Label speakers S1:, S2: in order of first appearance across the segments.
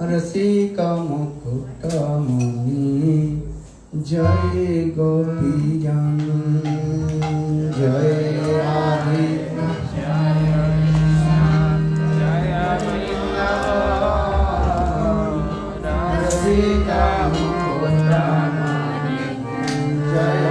S1: रसिका मुकुटमणि जय गोपीजन जय राधे रसिका मुकुटमणि जय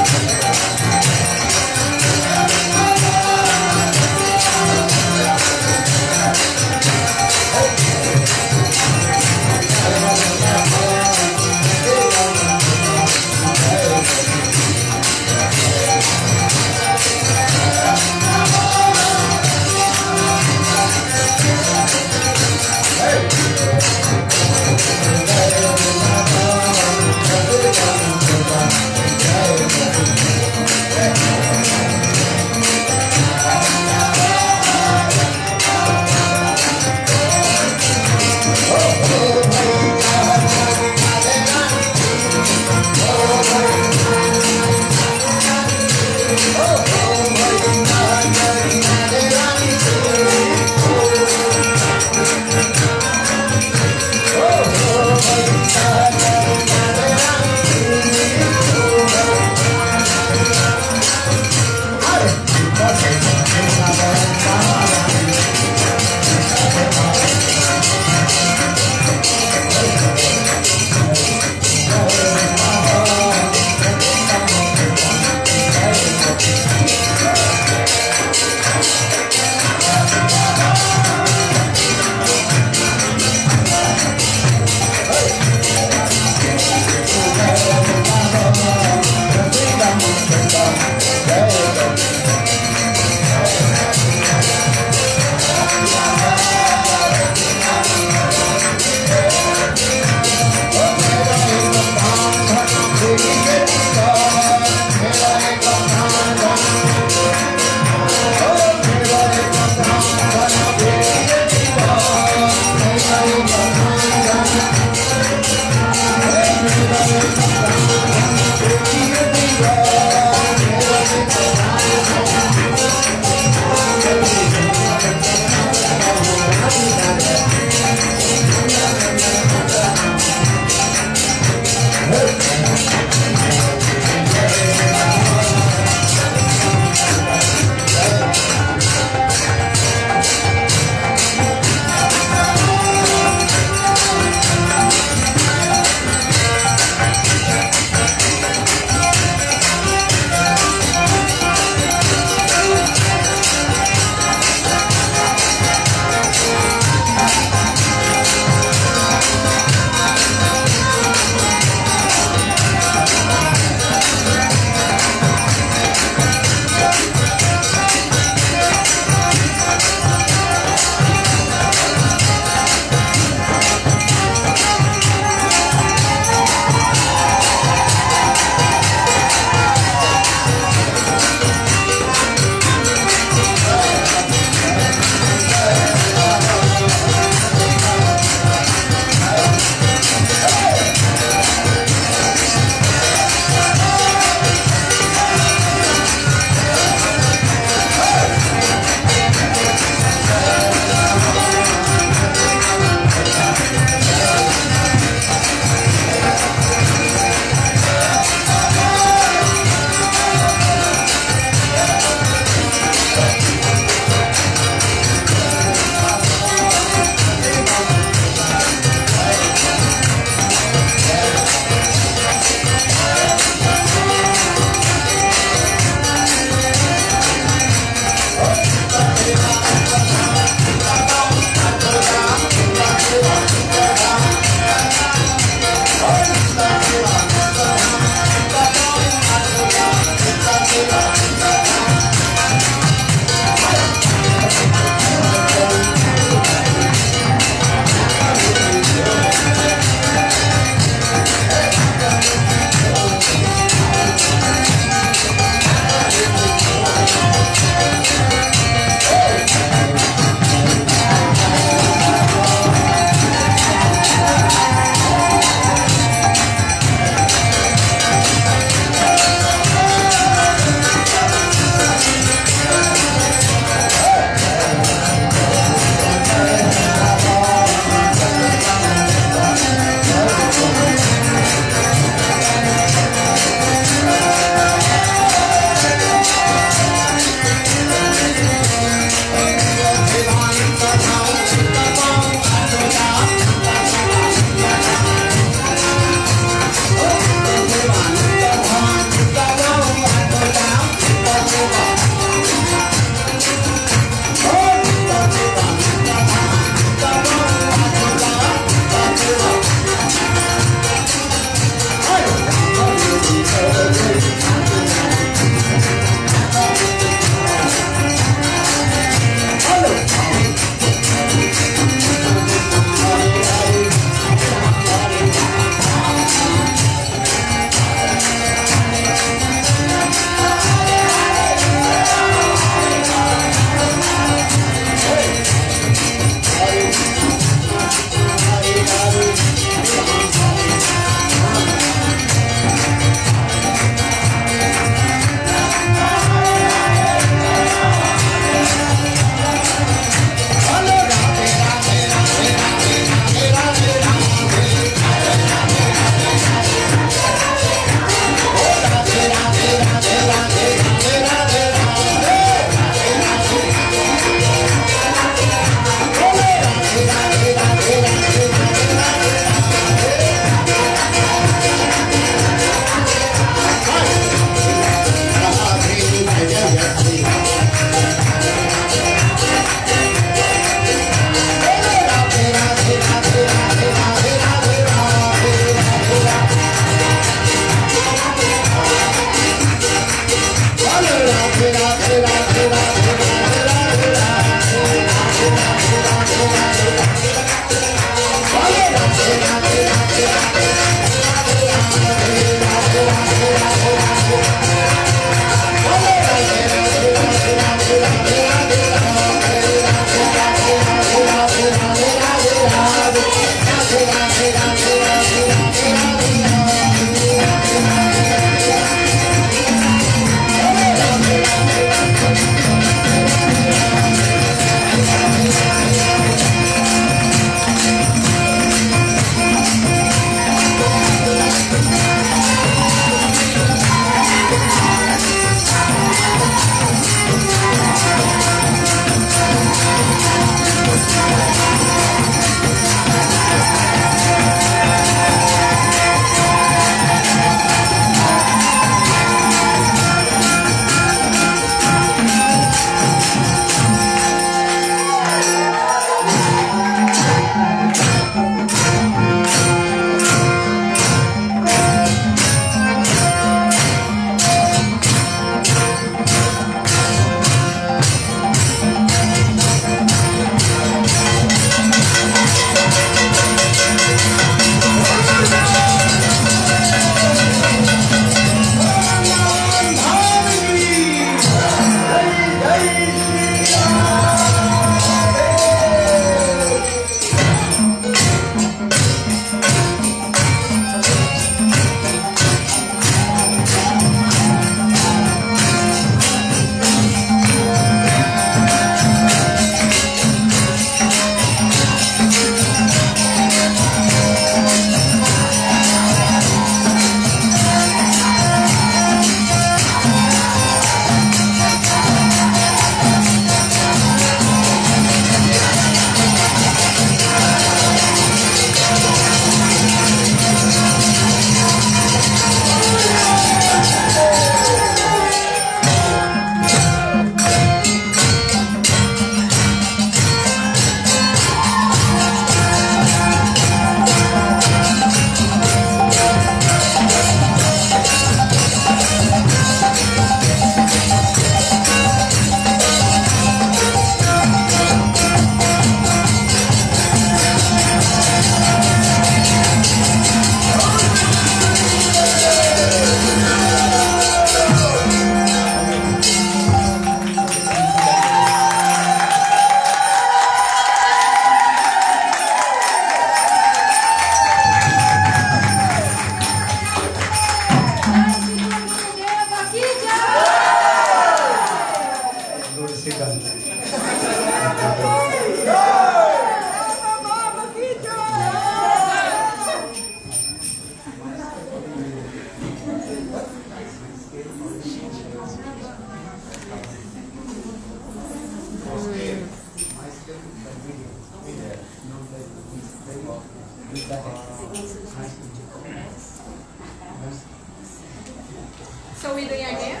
S2: So we doing again?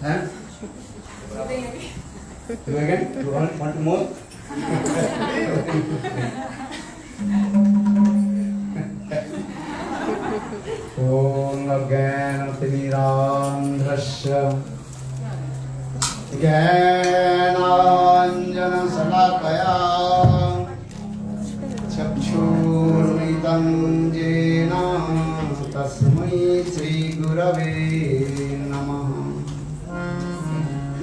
S1: Huh?
S2: We doing again?
S1: Do again? You want more? Om Gyanatimirandrasya Gyananjana Salakaya Chakshurmitam Jena Tasmai Sri Gurave Namaha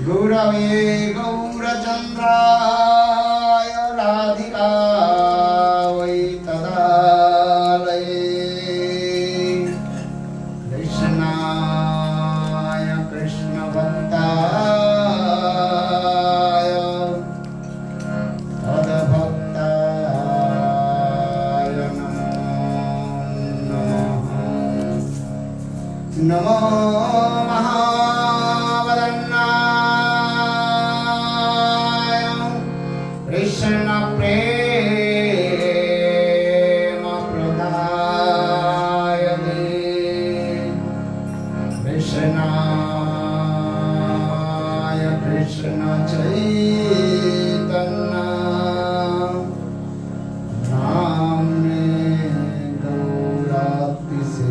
S1: Gurave Gaurachandraya Radhikavai Tadalaye Krishnaya Krishna Bhaktaya Tadabhaktaya Namo Mahavadannaya Krishna Prema Pradayane Krishnaya Krishna Chaitanya Namne Gauratise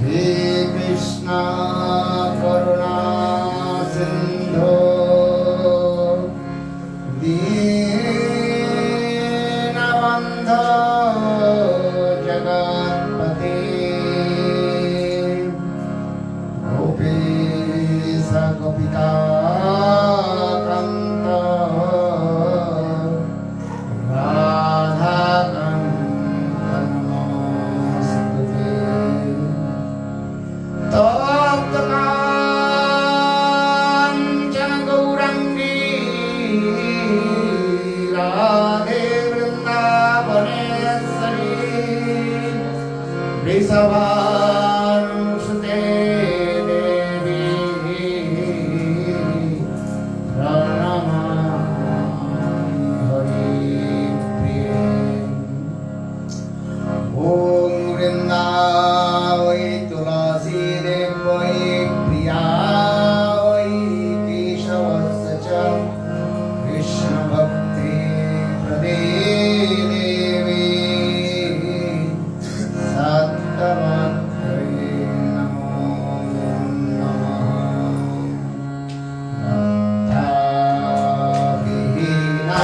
S1: He Krishna Karuna Sindhu Dinabandho Jagatpate Gopesa Gopika Kanta Radha Kanta Namostute Taptakanchana Gaurangi Radhe Vrindavaneshwari Vrisabhanusute Devi Pranamami Haripriye Om Vrindavai Tulasi Devai Priyavai Keshavascha Krishna Bhakti Prade Devi Sattvattrai Namo Namaha Bhaktavihina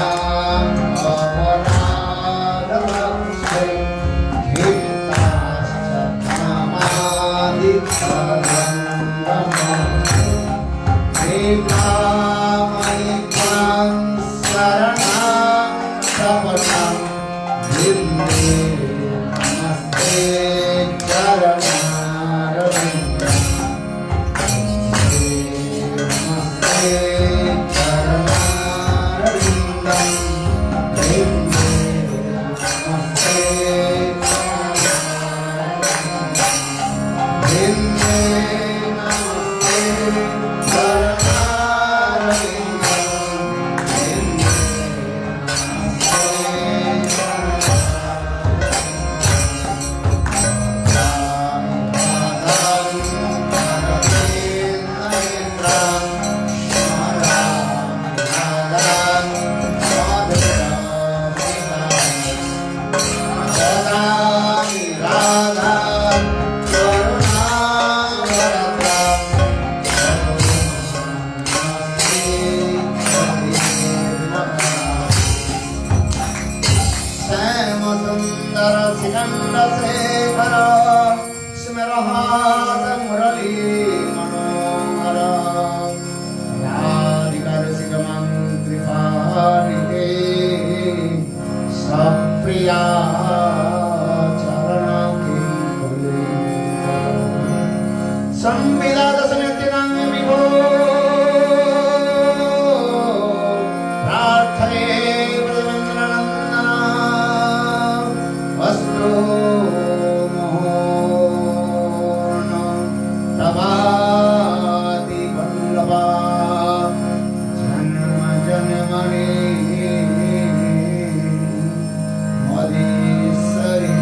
S1: Avanadavakshe Kirtascha Namadittarandamah Ekamaikam Saranam Sapanam Vinde Namaste Charanarvindam Namaste Charanarvindam Vinde Namaste Charanarvindam Vinde Namaste Charanarvindam Vinde संविदा दशमित्यं विभो प्रार्थये ब्रजमंगलनंदना वस्तु मोहन तवाति वल्लभा जन्म जन्मनि मदीसरी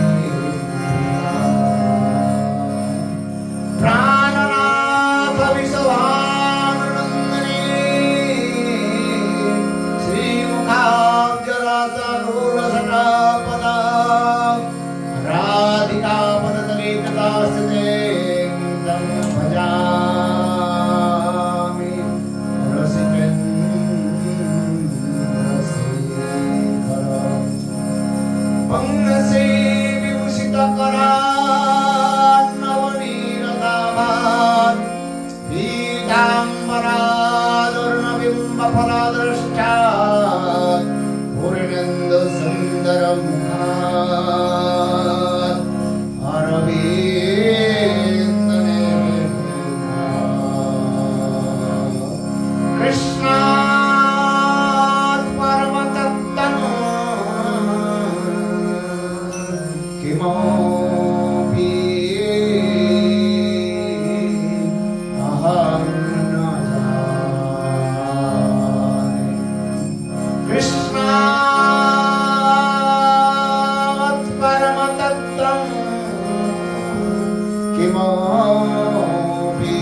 S1: प्राणनाथ विश्वानंदनी श्रीमुखाब्जरासनूरसटापदा राधिका पदतले कृतास्ते तं भजामि रसिकेन्द्रशेखर पंगसे विभूषितकरान् नवनीरदाभान् पीताम्बरादुर्नबिम्बफलदृष्टात् पूर्णेन्दुसुन्दरमुखात् अरविन्दनेत्रात् कृष्णात् परमतत्तनु किमपि अहं न जाने कृष्णात् परमतत्त्वं किमपि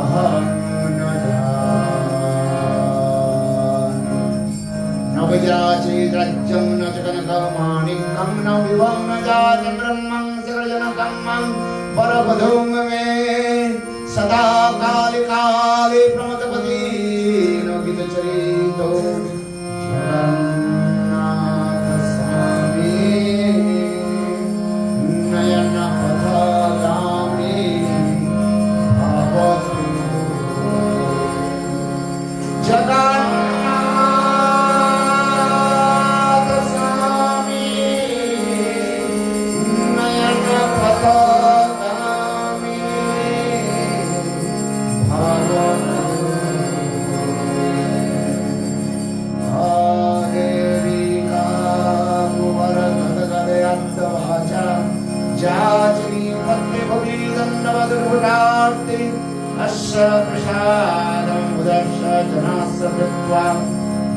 S1: अहं न जाने न विजाचेद्राज्यं न च कनकमाणिक्यं न विभवं न जातं ब्रह्मं सृजनकर्मं परपदं मे सदा काले काले प्रमथपति न गीतचरितो जगन्नाथ स्वामी नयनपथगामी भवतु जगन्नाथ स्वामी नयनपथगामी भवतु आदेविका कुवरगदगदयन्तवाचा जाचनी पत्नीभुवि दण्डवदुर्भुटार्ति अस्य प्रसादं उदर्श जनास्य कृत्वा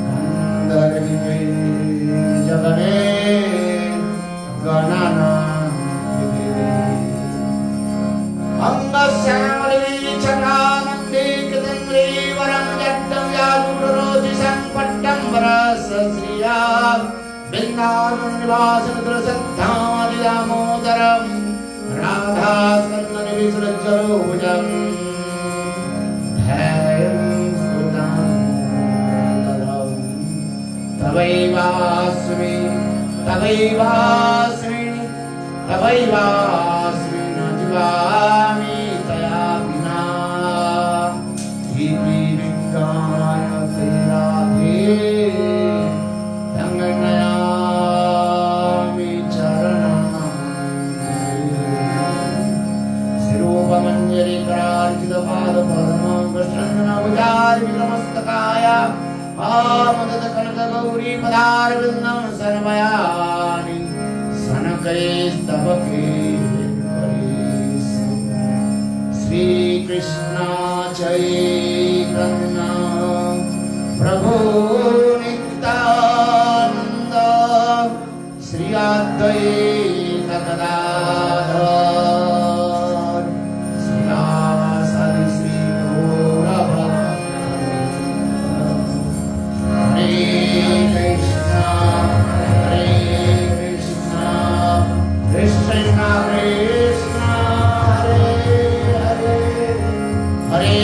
S1: गन्धर्विके जगने गणना अंगश्यामलीचकानन्दे कृतन्द्रे वरं जट्टं याजुरोचिषं पट्टं वरसश्रिया बिन्दानुनिवासनदृशद्धामदिदामोदरं राधास्कन्दनिविसृज्यरोभुजं ध्येयं स्फुटं तदं तवैवास्मि तवैवास्मि तवैवास्मि न जीवामि तया विना इति विज्ञायते राधे तङ्गनयामि चरणं शिरोपमञ्जरीकरार्चितपादपद्मं कृष्णन्नभुजार्वितमस्तकाय आमदतकनकगौरी पदारविन्दं सर्वयानि सनकैस्तवके श्रीकृष्ण चैतन्य प्रभु नित्यानन्द श्री अद्वैत गदाधर श्रीवासदि श्री गौरभक्तवृन्द हरे कृष्ण कृष्ण कृष्ण हरे हरे हरे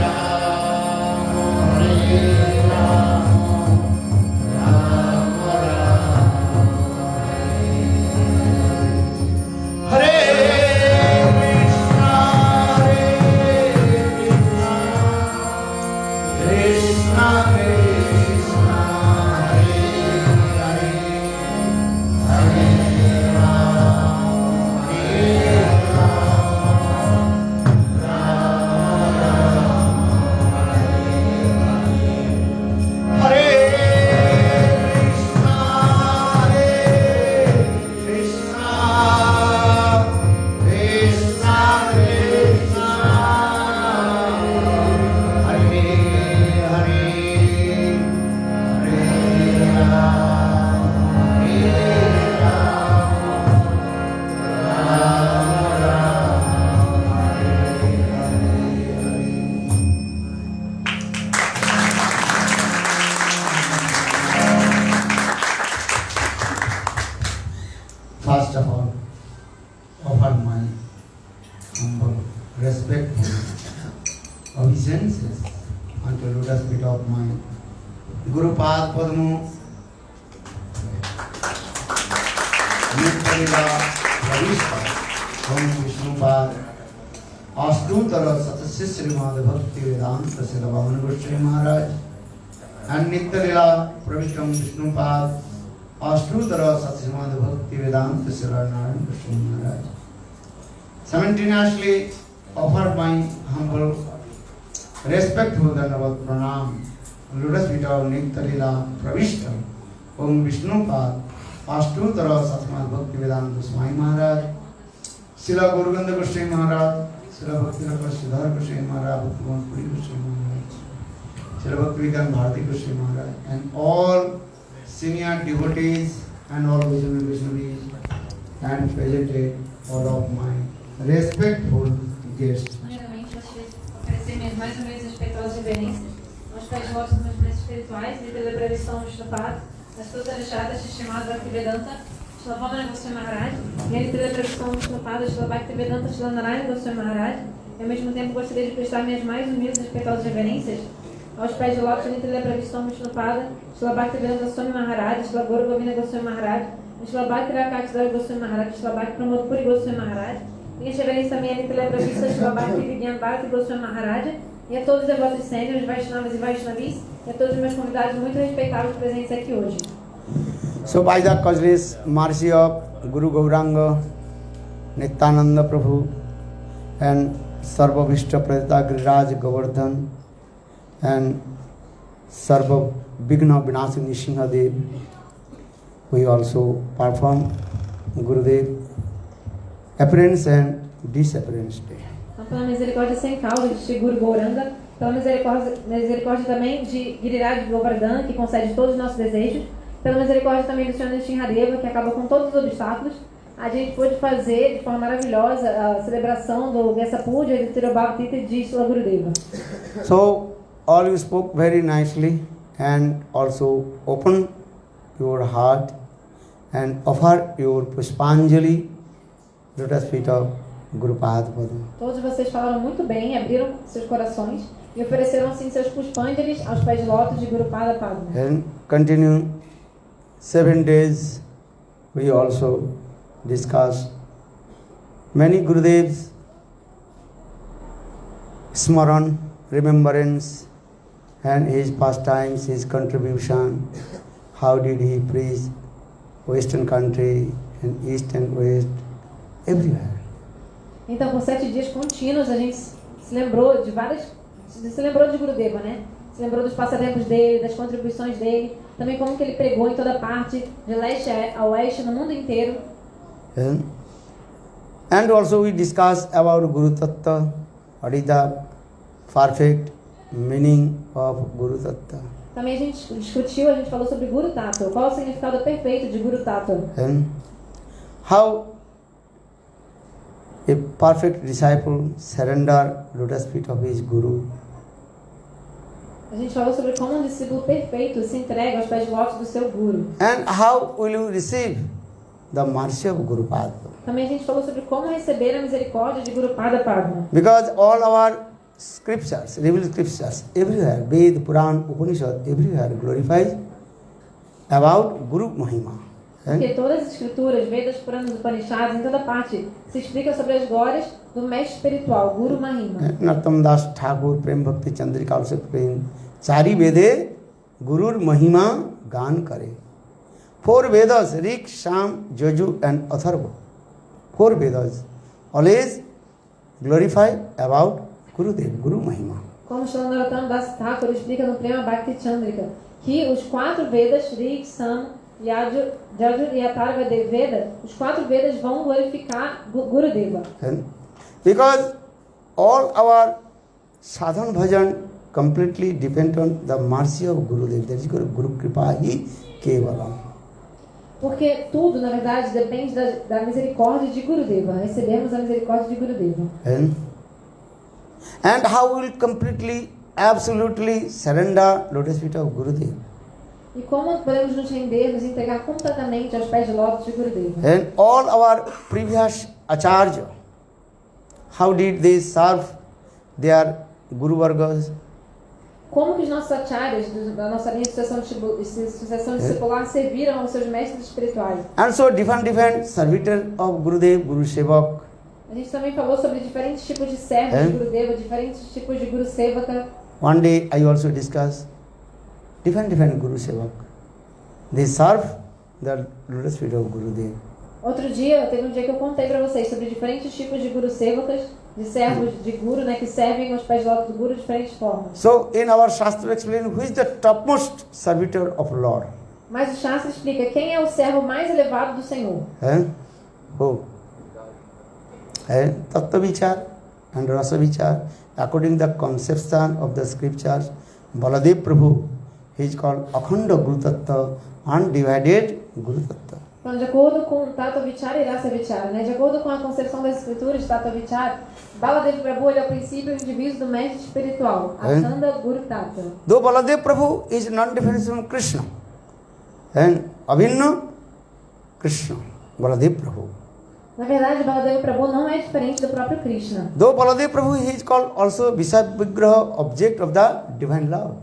S1: राम राम राम गुरुपाद पद्मो नित्यलीला प्रविष्ट ओम विष्णुपाद अष्टोत्तर सतस्य श्रीमद् भक्ति वेदांत श्री भगवान गोस्वामी महाराज and नित्यलीला प्रविष्ट ओम विष्णुपाद अष्टोत्तर सतस्य श्रीमद् भक्ति वेदांत श्री नारायण गोस्वामी महाराज simultaneously offer my humble respectful Dandavat Pranam Lotus feet of Nityalila Pravishta Om Vishnupad Ashtutara Satmad Bhakti Vedanta Swami Maharaj Srila Gauraganda Goswami Maharaj Srila Bhakti Rakha Siddhar Goswami Maharaj Bhaktivan Puri Goswami Maharaj Srila Bhakti Vikan Bharati Goswami Maharaj and all senior devotees and all Vaishnavis and presented all of my respectful guests.
S3: Primeiramente, gostaria de oferecer minhas mais humildes e respeitosas reverências aos pés vossos meus mestres espirituais e pela previsão Vishnupada, as tuas alejadas, chamadas Bhaktivedanta, Shila Vamana Goswami Maharaj, e ele pela previsão Vishnupada, Shila Bhaktivedanta, Shila Narayana Goswami Maharaj, e ao mesmo tempo gostaria de prestar minhas mais humildes e respeitosas reverências aos pés de lótus e pela previsão Vishnupada, Shila Bhaktivedanta Goswami Maharaj, Shila Guru Govinda Goswami Maharaj, Shila Bhakti Rakshidhar Goswami Maharaj, Shila Bhakti Pramod Puri Goswami Maharaj. Minha reverência também é pela prevista Shila Bhakti Vigyan Bhakti Goswami Maharaja e a todos os devotos sêniores, Vaishnavas e Vaishnavis e a todos os meus convidados muito respeitáveis presentes aqui hoje.
S1: So by the causeless mercy of Guru Gauranga, Nityananda Prabhu and Sarva Vishta Pradita Giriraj Govardhan and Sarva Vigna Vinasini Nishingadev, we also perform Gurudev Appearance and Disappearance Day.
S3: Então, pela misericórdia sem causa de Shri Guru Gauranga, pela misericórdia também de Giriraj Govardhan, que concede todos os nossos desejos, pela misericórdia também do Senhor Nishingadeva, que acaba com todos os obstáculos, a gente pôde fazer de forma maravilhosa a celebração do Vyasa Puja e do Tirobhava de Shila Gurudeva.
S1: So, all you spoke very nicely and also open your heart and offer your Pushpanjali Lotus feet of Gurupada Padma.
S3: Todos vocês falaram muito bem, abriram seus corações e ofereceram assim seus pushpanjalis aos pés de lótus de Gurupada Padma.
S1: And continue 7 days. We also discuss many Gurudevs, Smaran, remembrance, and his pastimes, his contribution. How did he preach Western country and East and West? Everywhere.
S3: Então, por 7 dias contínuos, a gente se lembrou de Gurudeva, né? Se lembrou dos passatempos dele, das contribuições dele, também como que ele pregou em toda parte, de leste a oeste, no mundo inteiro.
S1: And also we discussed about Guru Tattva, what is the perfect meaning of Guru Tattva.
S3: Também a gente discutiu, a gente falou sobre Guru Tattva, qual é o significado perfeito de Guru Tattva.
S1: And how a perfect disciple surrender lotus feet of his Guru.
S3: A gente falou sobre como um discípulo perfeito se entrega aos pés de lótus do seu Guru.
S1: And how will you receive the mercy of Guru Padma?
S3: Também a gente falou sobre como receber a misericórdia de Gurupada Padma.
S1: Because all our scriptures, revealed scriptures, everywhere, Ved, Puran, Upanishad, everywhere glorifies about Guru Mahima.
S3: Porque todas as escrituras, Vedas, Puranas, Upanishads, em toda parte, se explica sobre as glórias do mestre espiritual, Guru Mahima.
S1: Narottam Das Thakur, Prem Bhakti Chandrika also Prem, Chari Vede, Gurur Mahima Gan Kare. 4 Vedas, Rik, Sham, Jaju and Atharva. 4 Vedas always glorify about Gurudev, Guru Mahima.
S3: Como Srila Narottam Das Thakur explica no Prema Bhakti Chandrika, que os 4 Vedas, Rik, Sam, Jaju e Atharva de Veda, os 4 Vedas vão glorificar Gurudeva.
S1: Because all our sadhan bhajan completely depend on the mercy of Gurudev. That is Guru Kripa hi kevalam.
S3: Porque tudo, na verdade, depende da misericórdia de Gurudeva. Recebemos a misericórdia de Gurudeva.
S1: And how will completely, absolutely surrender lotus feet of Gurudev?
S3: E como podemos nos render, nos entregar completamente aos pés de lótus de Gurudeva?
S1: And all our previous acharya, how did they serve their Guru Vargas?
S3: como que os nossos acharyas da nossa linha de sucessão discipular serviram aos seus mestres espirituais.
S1: And so different servitor of Gurudev, Guru Sevak.
S3: A gente também falou sobre diferentes tipos de servos de Gurudeva, diferentes tipos de Guru Sevaka.
S1: One day I also discussed different Guru Sevak. They serve the lotus feet of Gurudev.
S3: Outro dia, teve um dia que eu contei para vocês sobre diferentes tipos de Guru Sevakas, de servos de Guru, né, que servem aos pés do lótus do Guru de diferentes formas.
S1: So in our Shastra explain who is the topmost servitor of Lord.
S3: Mas o Shastra explica quem é o servo mais elevado do Senhor.
S1: Who? Tattva Vichar and Rasa Vichar. According to the conception of the scriptures, Baladev Prabhu, he is called Akhanda Guru Tattva, undivided Guru Tattva.
S3: Então, de acordo com Tattva Vichara e Rasa Vichara, né, de acordo com a concepção das escrituras de Tattva Vichara, Baladev Prabhu ele é o princípio indivíduo do mestre espiritual, Akhanda Guru Tattva.
S1: Though Baladev Prabhu is non-different from Krishna, and Abhinna Krishna, Baladev Prabhu.
S3: Na verdade, Baladeva Prabhu não é diferente do próprio Krishna.
S1: Though Baladev Prabhu he is called also Vishaya Vigraha, object of the divine love.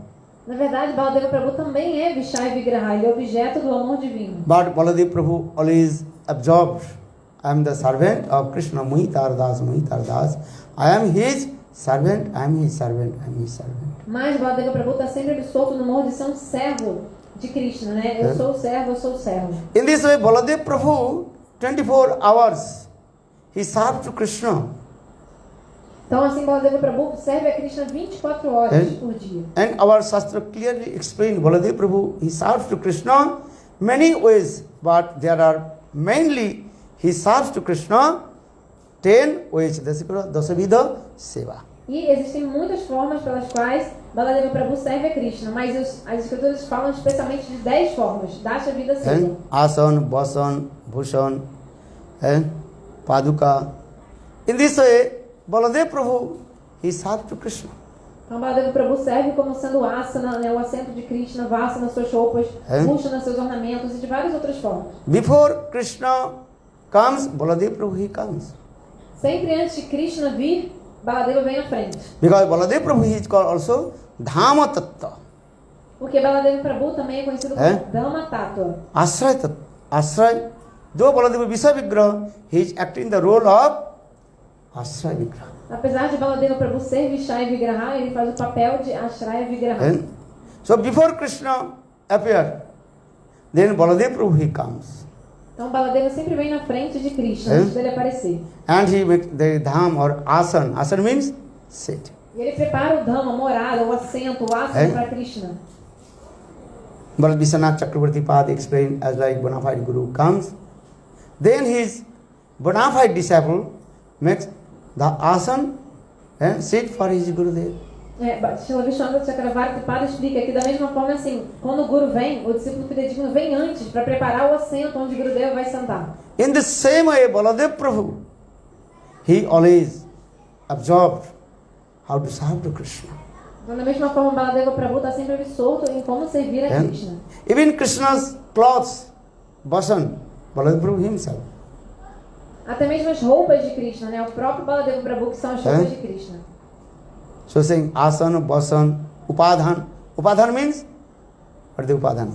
S3: Na verdade, Baladeva Prabhu também é Vishaya Vigraha, ele é objeto do amor divino.
S1: But Baladev Prabhu always absorbed, I am the servant of Krishna, Muhitar Das, Muhitar Das. I am his servant, I am his servant, I am his servant.
S3: Mas Baladeva Prabhu está sempre absorto no amor de ser um servo de Krishna, né? Eu sou o servo, eu sou o servo.
S1: In this way, Baladev Prabhu 24 hours he served to Krishna.
S3: Então assim, Baladeva Prabhu serve a Krishna 24 horas por dia.
S1: And our Shastra clearly explained Baladev Prabhu he serves to Krishna many ways, but there are mainly he serves to Krishna 10 ways. Dasavidha Seva.
S3: E existem muitas formas pelas quais Baladeva Prabhu serve a Krishna, mas as escrituras falam especialmente de 10 formas. Dasha Vida Seva.
S1: Asan, Basan, Bhushan, and Paduka. In this way, Baladev Prabhu he serves to Krishna.
S3: Então Baladeva Prabhu serve como sendo o asana, né, o assento de Krishna, vasa nas suas roupas, puxa nos seus ornamentos e de várias outras formas.
S1: Before Krishna comes, Baladev Prabhu he comes.
S3: Sempre antes de Krishna vir, Baladeva vem à frente.
S1: Because Baladev Prabhu he is called also Dhama Tattva.
S3: Porque Baladeva Prabhu também é conhecido como Dhamma Tattva.
S1: Asray Tattva. Asray. Though Baladeva Vishaya Vigraha, he is acting the role of Asray Vigraha.
S3: Apesar de Baladeva Prabhu ser Vishaya Vigraha, ele faz o papel de Ashraya Vigraha.
S1: So before Krishna appeared, then Baladev Prabhu he comes.
S3: Então Baladeva sempre vem na frente de Krishna, antes dele aparecer.
S1: And he makes the dham or asan. Asan means sit.
S3: E ele prepara o Dhamma, a morada, o assento, o asana para Krishna.
S1: But Vishwanath Chakravarti Pad explained as like bona fide guru comes, then his bona fide disciple makes the asan and sit for his Gurudev.
S3: Srila Vishwanath Chakravarti Pada explica que da mesma forma assim, quando o Guru vem, o discípulo fidedigno vem antes para preparar o assento onde o Gurudeva vai sentar.
S1: In the same way, Baladev Prabhu, he always absorbed how to serve to Krishna.
S3: Então, da mesma forma, Baladeva Prabhu está sempre absorto em como servir a Krishna.
S1: Even Krishna's clothes, Basan, Baladev Prabhu himself.
S3: Até mesmo as roupas de Krishna, né? O próprio Baladeva Prabhu que são as roupas de Krishna.
S1: So saying asana, basan, upadhan. Upadhan means, what is the upadhan?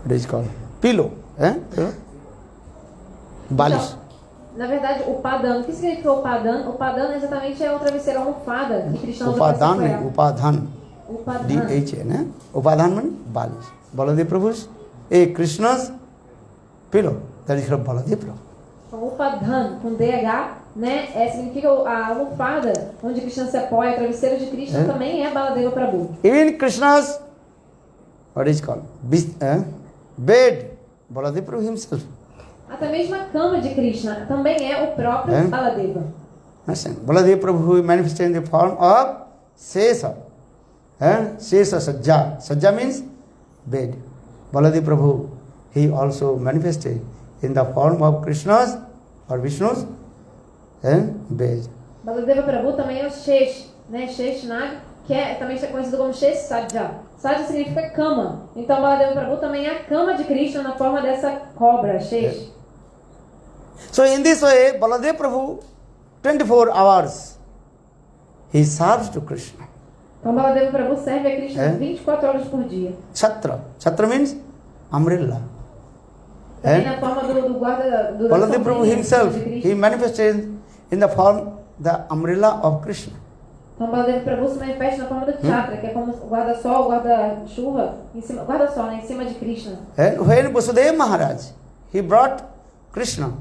S1: What is it called? Pillow. Balish.
S3: Então, na verdade, o Upadan, o que significa Upadan? Upadan exatamente é o travesseiro, a almofada que Krishna usa para se apoiar.
S1: Upadhan.
S3: Upadhan.
S1: D-H-A, né? Upadhan means balish. Baladev Prabhu's, Krishna's pillow. That is called Baladev Prabhu.
S3: Então, Upadhan, com DH, né? Significa a almofada onde Krishna se apoia, o travesseiro de Krishna também é Baladeva Prabhu.
S1: Even Krishna's, what is it called? Bed, Baladev Prabhu himself.
S3: Até mesmo a cama de Krishna também é o próprio Baladeva.
S1: Baladev Prabhu manifested in the form of Sesa. Sesa Sajja. Sajja means bed. Baladev Prabhu, he also manifested in the form of Krishna's or Vishnu's bed.
S3: Baladeva Prabhu também é o Shesh, né? Sheshnag, que também é conhecido como Shesh Sajja. Sajja significa cama. Então Baladeva Prabhu também é a cama de Krishna na forma dessa cobra, Shesh.
S1: So in this way, Baladev Prabhu, 24 hours, he serves to Krishna.
S3: Então Baladeva Prabhu serve a Krishna
S1: É?
S3: 24 horas por dia.
S1: Chhatra. Chhatra means umbrella.
S3: Também na forma do guarda do
S1: Baladev Prabhu himself,
S3: de
S1: he
S3: Krishna.
S1: manifested in the form, the umbrella of Krishna.
S3: Então Baladeva Prabhu se manifesta na forma do chakra, que é como o guarda-sol, o guarda-chuva, em cima, guarda-sol, né, em cima de Krishna.
S1: And when Vasudeva Maharaj, he brought Krishna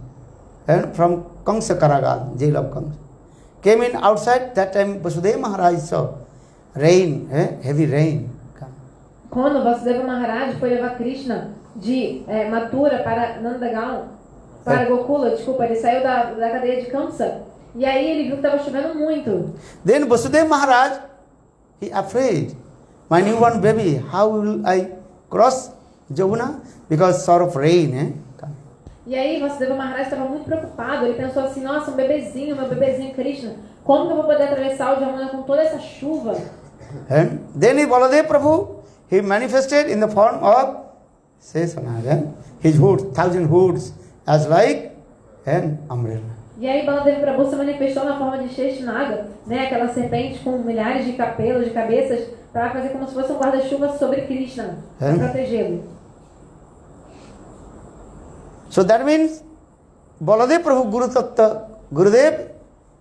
S1: and from Kamsa Karagal, jail of Kamsa, came in outside, that time Vasudeva Maharaj saw rain, heavy rain.
S3: Quando Vasudeva Maharaj foi levar Krishna de Mathura para Nandagal, para Gokula, desculpa, ele saiu da cadeia de Kamsa, e aí ele viu que estava chovendo muito.
S1: Then Vasudeva Maharaj, he afraid, my newborn baby, how will I cross Jamuna? Because sort of rain.
S3: E aí Vasudeva Maharaj estava muito preocupado, ele pensou assim, nossa, meu bebezinho Krishna, como que eu vou poder atravessar o Jamuna com toda essa chuva?
S1: And then Baladev Prabhu, he manifested in the form of Sesanaga, his hoods, 1,000 hoods, as like an umbrella.
S3: E aí Baladeva Prabhu se manifestou na forma de Sheshnaga, né, aquela serpente com milhares de capelos, de cabeças, para fazer como se fosse um guarda-chuva sobre Krishna, para protegê-lo.
S1: So that means Baladev Prabhu Guru Tattva, Gurudev,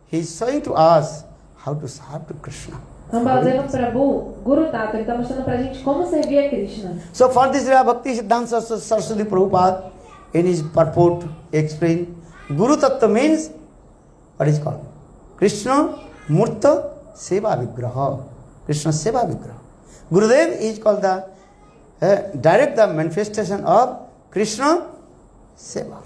S1: he is showing to us how to serve to Krishna.
S3: Então Baladeva Prabhu, Guru Tattva, ele está mostrando para a gente como servir a Krishna.
S1: So for this Bhakti Siddhanta Saraswati Prabhupada, in his purport, explained, Guru Tattva means, what is called? Krishna Murta Seva Vigraha. Krishna Seva Vigraha. Gurudev is called the direct the manifestation of Krishna Seva.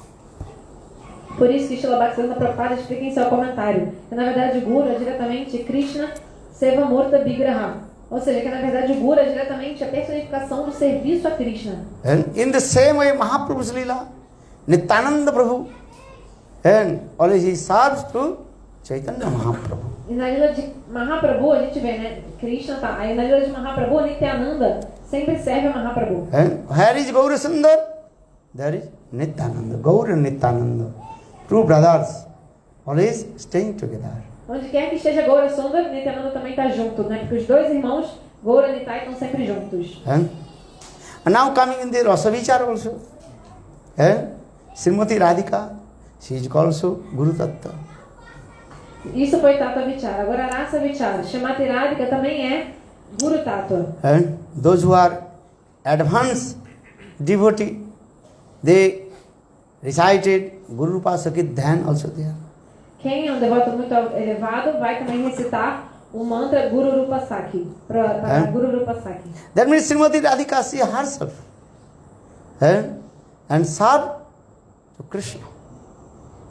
S3: Por isso que Srila Bhaktivedanta Prabhupada explica em seu comentário que na verdade Guru é diretamente Krishna Seva Murta Vigraha. Ou seja, que na verdade Guru é diretamente a personificação do serviço a Krishna.
S1: And in the same way Mahaprabhu's Leela, Nityananda Prabhu, and always he serves to Chaitanya Mahaprabhu.
S3: E na lila de Mahaprabhu a gente vê, né? Krishna tá. Aí na lila de Mahaprabhu, Nityananda sempre serve a Mahaprabhu.
S1: And where is Gaura Sundar? There is Nityananda, Gaura and Nityananda. Two brothers, always staying together.
S3: Onde quer que esteja Gaura Sundar, Nityananda também está junto, né? Porque os dois irmãos, Gaura e Nitai, estão sempre juntos.
S1: And now coming in the Rasa Vichar also. And Srimati Radhika, she is also Guru Tattva.
S3: Isso foi Tattva Vichara. Agora Rasa Vichara. Shrimati Radhika também é Guru Tattva.
S1: And those who are advanced devotee, they recited Guru Rupa Sakit Dhyan also there.
S3: Quem é um devoto muito elevado vai também recitar o mantra Guru Rupa Sakhi. Para Guru Rupa Sakhi.
S1: That means Srimati Radhika, she herself and serve to Krishna.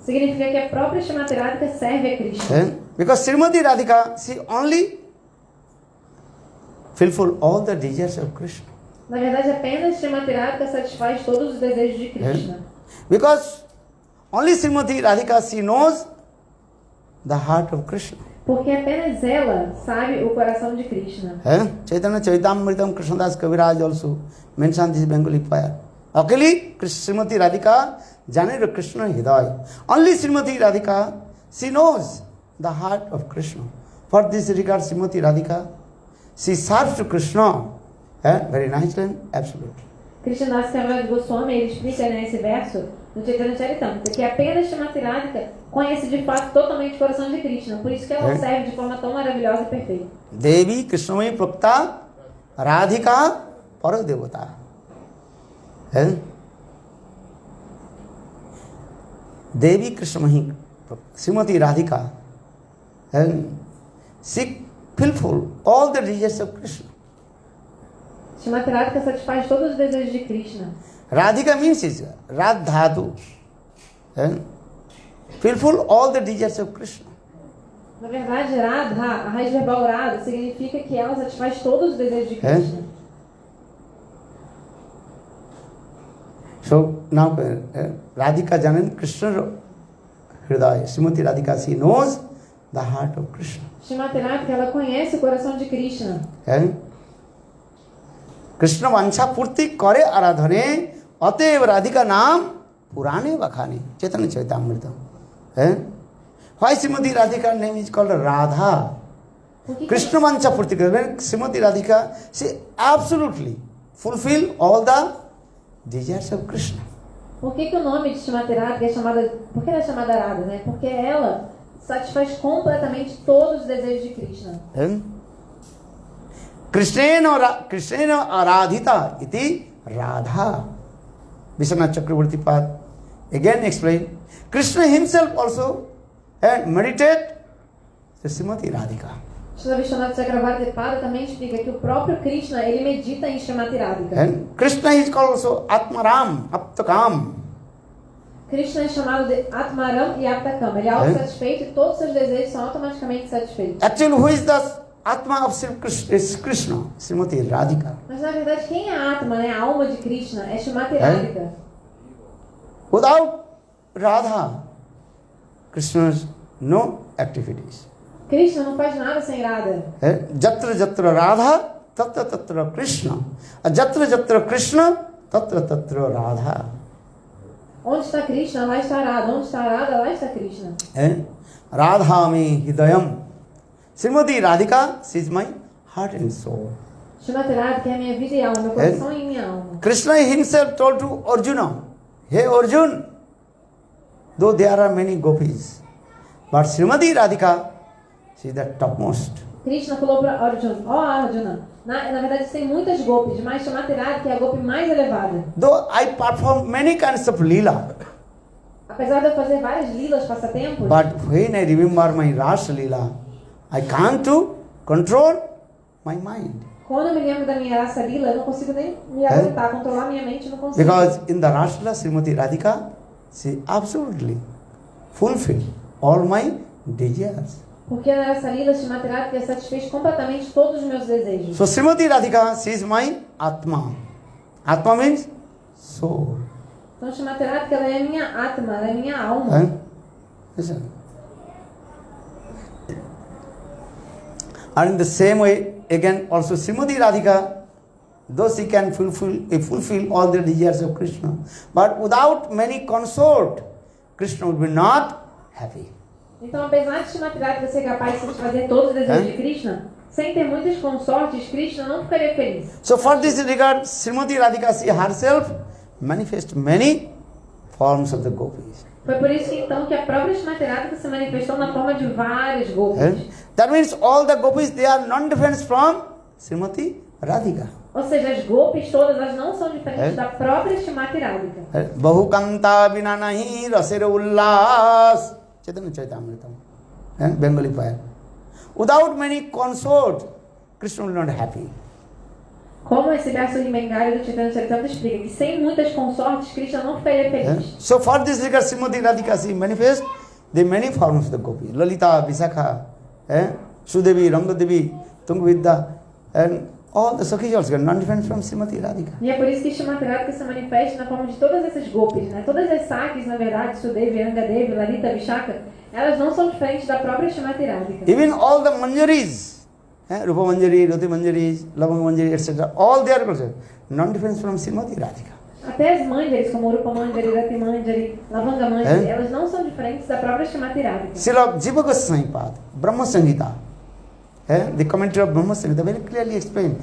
S3: Significa que a própria Shrimati Radhika serve a Krishna.
S1: Because Srimati Radhika, she only fulfill all the desires of Krishna.
S3: Na verdade, apenas Shrimati Radhika satisfaz todos os desejos de Krishna.
S1: Because only Srimati Radhika, she knows the heart of Krishna.
S3: Porque apenas ela sabe o coração de Krishna.
S1: Chaitanya Charitamritam Krishnadas Kaviraj also mentioned this Bengali poem. Actually, Srimati Radhika Janira Krishna Hidaya. Only Srimati Radhika, she knows the heart of Krishna. For this regard, Srimati Radhika, she serves to Krishna very nicely and absolutely.
S3: Krishnadas Kaviraj Goswami, ele explica nesse verso no Chaitanya Charitamrita que apenas Shrimati Radhika conhece de fato totalmente o coração de Krishna. Por isso que ela serve de forma tão maravilhosa e perfeita.
S1: Devi Krishnamai Prakta Radhika Paradevata. Devi Krishnamai Srimati Radhika, she fulfill all the desires of Krishna.
S3: Shrimati Radhika satisfaz todos os desejos de Krishna.
S1: Radhika means is Radhatu. Fulfill all the desires of Krishna.
S3: Na verdade, Radha, a raiz verbal Radha, significa que ela satisfaz todos os desejos de Krishna.
S1: So now Radhika Janan Krishna Hridaya. Srimati Radhika, she knows the heart of Krishna.
S3: Shrimati Radhika, ela conhece o coração de Krishna.
S1: Krishna Vansha Purti Kare Aradhane Atev Radhika Naam Purane Vakhane. Chaitanya Charitamrita. Why Srimati Radhika's name is called Radha? Krishna Mancha Purtika. When Srimati Radhika, she absolutely fulfill all the desires of Krishna.
S3: Por que o nome de Srimati Radhika é chamada... Por que ela é chamada Radha, né? Porque ela satisfaz completamente todos os desejos de Krishna.
S1: Krishnena Aradhita iti Radha. Vishwanath Chakravarti Pad again explain. Krishna himself also meditate the Srimati Radhika.
S3: Shri Vishwanath Chakravarti Pada também explica que o próprio Krishna, ele medita em Srimati Radhika.
S1: And Krishna is called also Atmaram, Aptakam.
S3: Krishna é chamado de Atmaram e Aptakam. Ele é autossatisfeito e todos os seus desejos são automaticamente satisfeitos.
S1: Actually, who is the Atma of Krishna? Srimati Radhika.
S3: Mas na verdade, quem é a Atma, né? A alma de Krishna, é Srimati Radhika.
S1: Without Radha, Krishna's no activities.
S3: Krishna não faz nada sem Radha.
S1: Jatra Jatra Radha, Tatra Tatra Krishna. Jatra Jatra Krishna, Tatra Tatra Radha.
S3: Onde está Krishna, lá está Radha. Onde está Radha, lá está Krishna.
S1: Radha me hidayam. Srimati Radhika, she is my heart and soul.
S3: Srimati Radhika é a minha vida e alma, meu coração e minha alma.
S1: Krishna himself told to Arjuna, hey Arjuna, though there are many gopis, but Srimati Radhika, she is the topmost.
S3: Krishna falou para Arjuna, Arjuna, na verdade tem muitas gopis, mas Srimati Radhika é a gopi mais elevada.
S1: Though I perform many kinds of lila,
S3: apesar de eu fazer várias lilas, passatempos,
S1: but when I remember my Rasa lila, I can't to control my mind.
S3: Quando eu me lembro da minha raça lila, eu não consigo nem me aguentar, controlar minha mente, eu não consigo.
S1: Because in the Rasa lila, Srimati Radhika, she absolutely fulfill all my desires.
S3: Porque na raça lila, Srimati Radhika satisfez completamente todos os meus desejos.
S1: So Srimati Radhika, she is my Atma. Atma means soul.
S3: Então Srimati Radhika, ela é a minha Atma, ela é a minha alma.
S1: Listen. And in the same way, again, also Srimati Radhika, though she can fulfill all the desires of Krishna, but without many consort, Krishna would be not happy.
S3: Então, apesar de Srimati Radhika ser capaz de satisfazer todos os desejos de Krishna, sem ter muitas consortes, Krishna não ficaria feliz.
S1: So for this regard, Srimati Radhika, she herself manifests many forms of the gopis.
S3: Foi por isso que então que a própria Srimati Radhika se manifestou na forma de várias gopis.
S1: That means all the gopis, they are non-different from Srimati Radhika.
S3: Ou seja, as gopis todas, elas não são diferentes da própria Srimati Radhika.
S1: Bahukanta bina nahi rasera ullas. Chaitanya Charitamrita. Bengali poem. Without many consort, Krishna will not happy.
S3: Como esse verso de Bengali do Chaitanya Charitamrita explica que sem muitas consortes, Krishna não ficaria feliz.
S1: So for this regard, Srimati Radhika, she manifests the many forms of the gopi. Lalita, Visakha, Sudevi, Rangadevi, Tungvidya, and all the Sakhis also are non-different from Srimati Radhika.
S3: E é por isso que Srimati Radhika se manifesta na forma de todas essas gopis, né? Todas as Sakhis, na verdade, Sudevi, Rangadevi, Lalita, Vishaka, elas não são diferentes da própria Srimati Radhika.
S1: Even all the Manjaris, Rupa Manjari, Rati Manjari, Lavanga Manjari, etc., all they are also non-different from Srimati Radhika.
S3: Até as Manjaris, como Rupa Manjari, Rati Manjari, Lavanga Manjari, elas não são diferentes da própria Srimati Radhika.
S1: Srila Jiva Goswami Pad, Brahma Samhita, the commentary of Brahma Samhita very clearly explained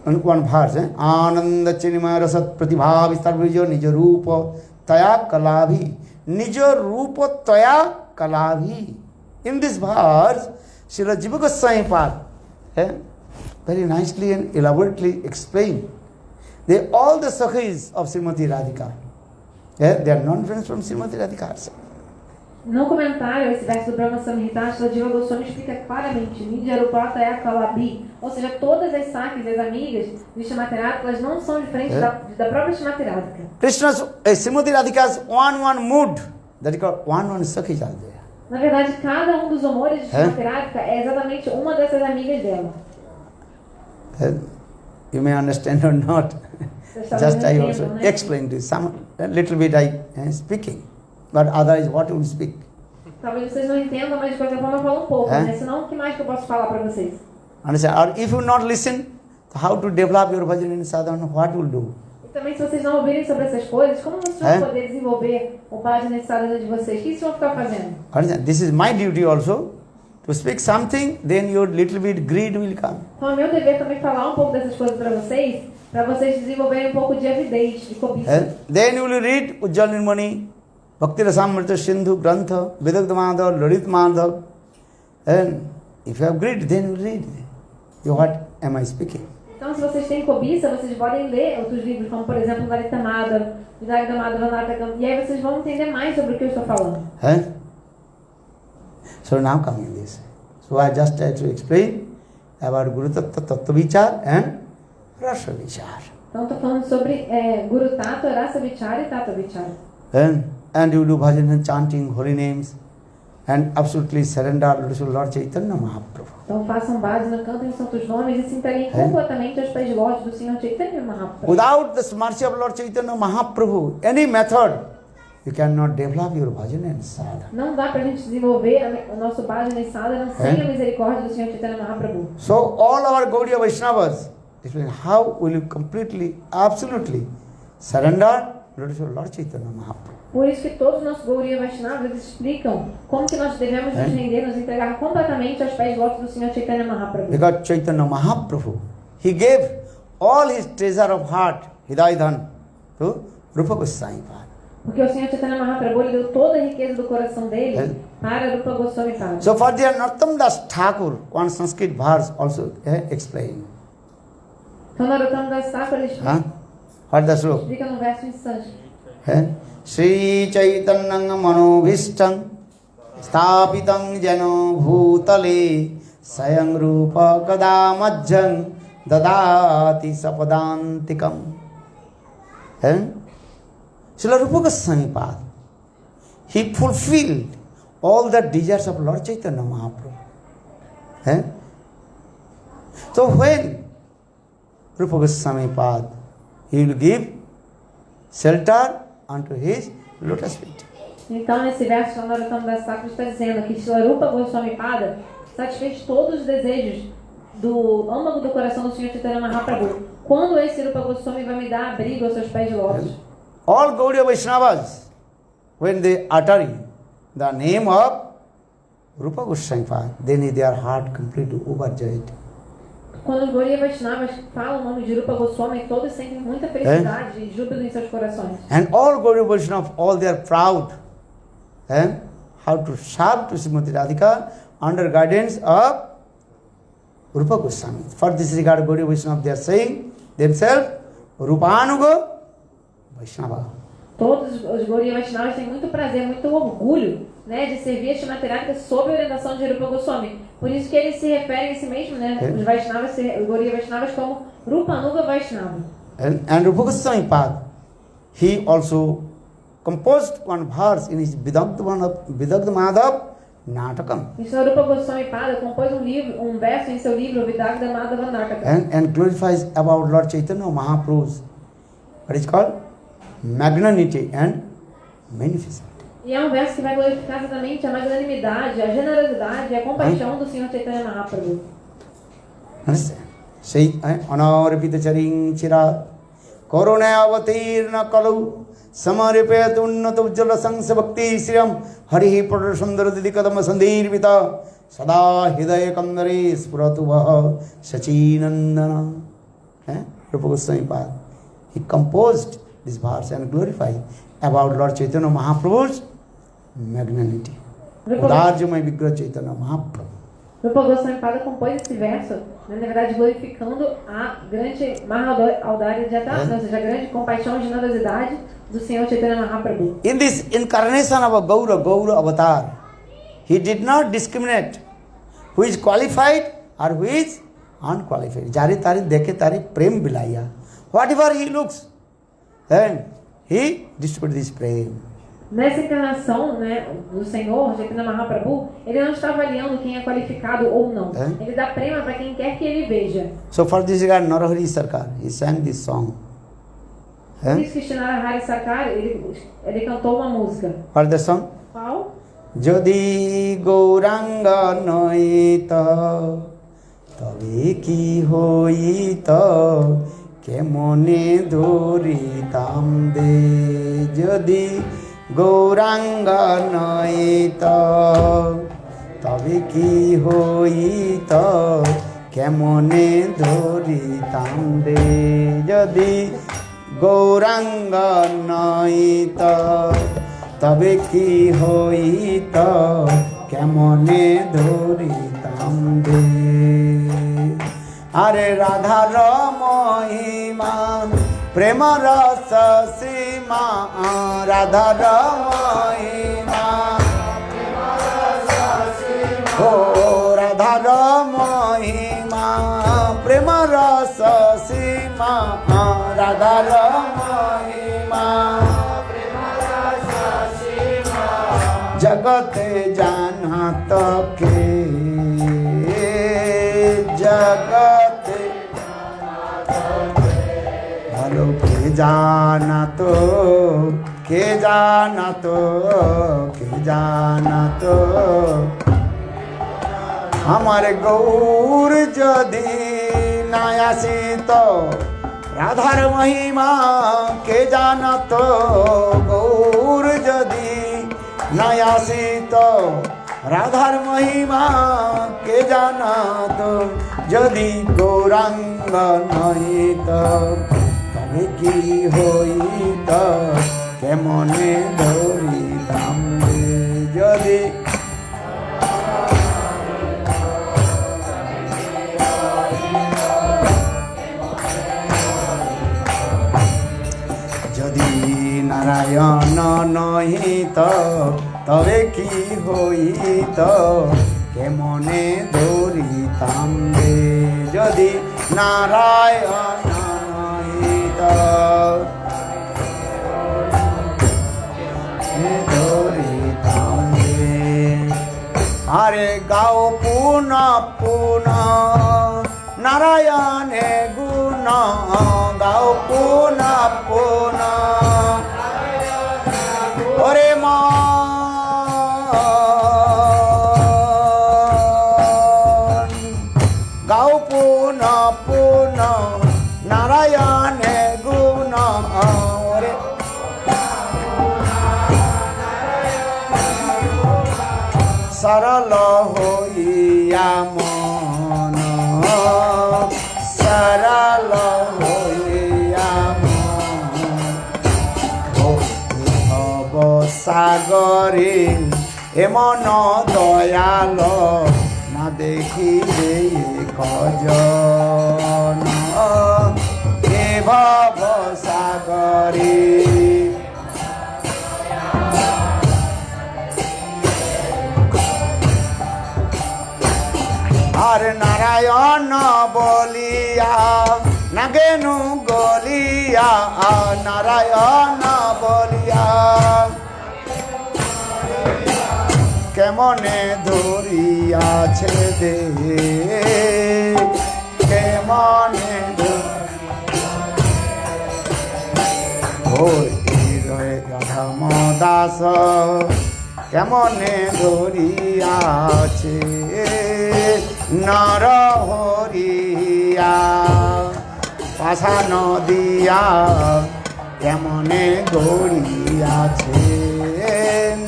S1: one verse, Ananda Chinimaya Rasat Pratibha Vistarvijo Nija Rupa Taya Kalabhi. Nija Rupa Taya Kalabhi. In this verse, Srila Jiva Goswami Pad very nicely and elaborately explained. They all the Sakhis of Srimati Radhika. They are non-different from Srimati Radhika herself.
S3: No comentário, esse verso do Brahma Samhita, Srila Jiva Goswami explica claramente, Nidyarupa é Kalabi, ou seja, todas as Sakhis, as amigas de Srimati Radhika, elas não são diferentes da própria Srimati Radhika.
S1: Krishna's, Srimati Radhika's one mood, that is called one Sakhis are there.
S3: Na verdade, cada um dos humores de Srimati Radhika é exatamente uma dessas amigas dela.
S1: You may understand or not. Just I also explain this. Some little bit I am speaking. But otherwise, what will speak?
S3: Talvez vocês não entendam, mas de qualquer forma eu falo um pouco, né? Senão, o que mais que eu posso falar para vocês?
S1: Understand? Or if you not listen, how to develop your bhajan in sadhana, what will do?
S3: E também, se vocês não ouvirem sobre essas coisas, como vocês vão poder desenvolver o bhajan e sadhana de vocês? O que vocês vão ficar fazendo?
S1: Understand? This is my duty also to speak something, then your little bit greed will come.
S3: Então é meu dever também falar um pouco dessas coisas para vocês desenvolverem um pouco de avidez, de cobiça.
S1: And then you will read Ujjwal Nirmani, Bhakti Rasamrita Sindhu Grantha, Vidagdha Madhav, Lalit Madhav. And if you have greed, then you read. What am I speaking?
S3: Então, se vocês têm cobiça, vocês podem ler outros livros, como por exemplo Lalita Madhav, Vidagdha Madhav, Natakam, e aí vocês vão entender mais sobre o que eu estou falando.
S1: So now coming this. So I just tried to explain about Guru Tattva, Tattva Vichar and Rasa Vichar.
S3: Então, estou falando sobre Guru Tattva, Rasa Vichar e Tattva Vichar.
S1: And you do bhajan and chanting holy names and absolutely surrender to Lord Chaitanya Mahaprabhu.
S3: Então façam bhajana, cantem santos nomes e se entreguem completamente aos pés lordes do Senhor Chaitanya Mahaprabhu.
S1: Without the mercy of Lord Chaitanya Mahaprabhu, any method, you cannot develop your bhajan and sadhana.
S3: Não dá para a gente desenvolver o nosso bhajana e sadhana sem a misericórdia do Senhor Chaitanya Mahaprabhu.
S1: So all our Gaudiya Vaishnavas explain how will you completely, absolutely surrender to Lord Chaitanya Mahaprabhu.
S3: Por isso que todos os nossos Gaudiya Vaishnavas explicam como que nós devemos nos render, nos entregar completamente aos pés lordes do Senhor Chaitanya Mahaprabhu.
S1: Because Chaitanya Mahaprabhu, he gave all his treasure of heart, Hidayadhan, to Rupa Goswami Pad.
S3: Porque o Senhor Chaitanya Mahaprabhu ele deu toda a riqueza do coração dele para Rupa Goswami Pad.
S1: So for the Narottam Das Thakur, one Sanskrit verse also explained.
S3: Então Narottam Das Thakur ele explica no verso em sânscrito.
S1: Sri Chaitanyang Manobhishtam Sthapitam Jano Bhutale Sayang Rupa Kadamajjang Dadati Sapadantikam. Srila Rupa Goswami Pad, he fulfilled all the desires of Lord Chaitanya Mahaprabhu. So when Rupa Goswami Pad, he will give shelter unto his lotus feet.
S3: Então, nesse verso, o Narottam Das Thakur está dizendo que Srila Rupa Goswami Pada satisfez todos os desejos do âmago do coração do Senhor Chaitanya Mahaprabhu. Quando esse Rupa Goswami vai me dar abrigo aos seus pés de lótus?
S1: All Gaudiya Vaishnavas, when they utter the name of Rupa Goswami Pada, then their heart completely overjoyed.
S3: Quando os Gaudiya Vaishnavas falam o nome de Rupa Goswami, todos sentem muita felicidade e júbilo em seus corações.
S1: And all Gaudiya Vaishnavas, all they are proud how to serve to Srimati Radhika under guidance of Rupa Goswami. For this regard, Gaudiya Vaishnava, they are saying themselves, Rupanuga Vaishnava.
S3: Todos os Gaudiya Vaishnavas têm muito prazer, muito orgulho, né, de servir a Srimati Radhika sob a orientação de Rupa Goswami. Por isso que eles se referem a si mesmos, né, os Vaishnavas, os Gaudiya Vaishnavas, como Rupanuga Vaishnava.
S1: And Rupa Goswami Pad, he also composed one verse in his Vidagdha Madhav Natakam.
S3: Então Rupa Goswami Pada compôs um verso em seu livro Vidagdha Madhava Natakam.
S1: And glorifies about Lord Chaitanya Mahaprabhu's, what is called, magnanimity and magnificence.
S3: E é um verso que vai glorificar exatamente a magnanimidade, a generosidade e a compaixão do Senhor Chaitanya Mahaprabhu.
S1: Understand? Say, Anarpita Charing Chira Koruna Avatirna Kalu Samaripayat Unnata Ujjala Sangsa Bhakti Sriyam Harihi Pradar Sundara Didikadama Sandir Vita Sada Hidaya Kandare Spuratu Vaha Sachinandana. Rupa Goswami Pad, he composed this verse and glorified about Lord Chaitanya Mahaprabhu's magnanimity. Udarjamai Vigraha Chaitanya Mahaprabhu.
S3: Rupa Goswami Pada compôs esse verso, na verdade glorificando a grande Mahaudária de Atração, ou seja, a grande compaixão e generosidade do Senhor Chaitanya Mahaprabhu.
S1: In this incarnation of a Gaura avatar, he did not discriminate who is qualified or who is unqualified. Jari tari dekhe tari prem bilaya. Whatever he looks, and he distributed this prem.
S3: Nessa encarnação, né, do Senhor Chaitanya Mahaprabhu, ele não está avaliando quem é qualificado ou não. Ele dá prêmio para quem quer que ele veja.
S1: So for this regard, Narahari Sarkar, he sang this song.
S3: Por isso que Narahari Sarkar, ele cantou uma música.
S1: What is the song?
S3: Qual?
S1: Jodi Gauranga noita tabe ki hoita kemone dhoritam de jodi Gauranga noita তবে কি হইত কেমনে ধরিতাম রে যদি গৌরাঙ্গ নইত তবে কি হইত কেমনে ধরিতাম রে আরে রাধার মহিমা প্রেম রস সীমা রাধার মহিমা ও রাধার মহিমা প্রেম রস সীমা রাধার মহিমা জগতে জানাত কে জগতে ভালো কে জানাতো কে জানাতো কে জানাতো আমার গৌর যদি না আসিত রাধার মহিমা কে জানাতো গৌর যদি না আসিত রাধার মহিমা কে জানাতো যদি গৌরাঙ্গ নহিত তবে কি হইত কেমনে ধরিতাম রে যদি যদি নারায়ণ নহিত তবে কি হইত কেমনে ধরিতাম রে যদি নারায়ণ নহিত ধরিতাম রে আরে গাও পুন পুন নারায়ণে গুণ গাও পুন পুন ওরে মা গাও পুন পুন নারায়ণে গুণ ওরে সরল হইয়া মন সরল হইয়া ভব সাগরে এমন দয়াল না দেখিবে কজন এ ভব সাগরে আর নারায়ণ বলিয়া নাগেনু গলিয়া নারায়ণ বলিয়া কেমনে ধরিয়াছে দে কেমনে রাধামদাস কেমনে ধরিয়াছে নর হরিয়া পাশান দিয়া কেমনে গড়িয়াছে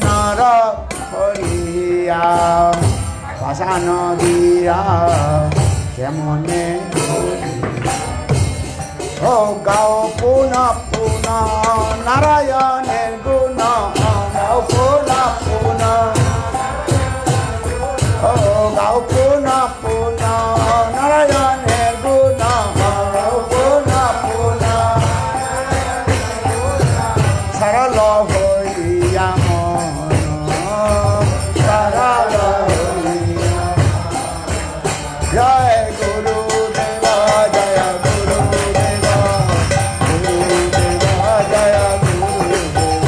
S1: নর হরিয়া পাশান দিয়া কেমনে ও গাও পুন পুন নারায়ণের গুণ গাও পুন পুন ও গাও পুন পুন নারায়ণের গুণ গাও পুন পুন সরল হইয়া মন সরল হইয়া জয় গুরুদেব জয় গুরুদেব গুরুদেব জয় গুরুদেব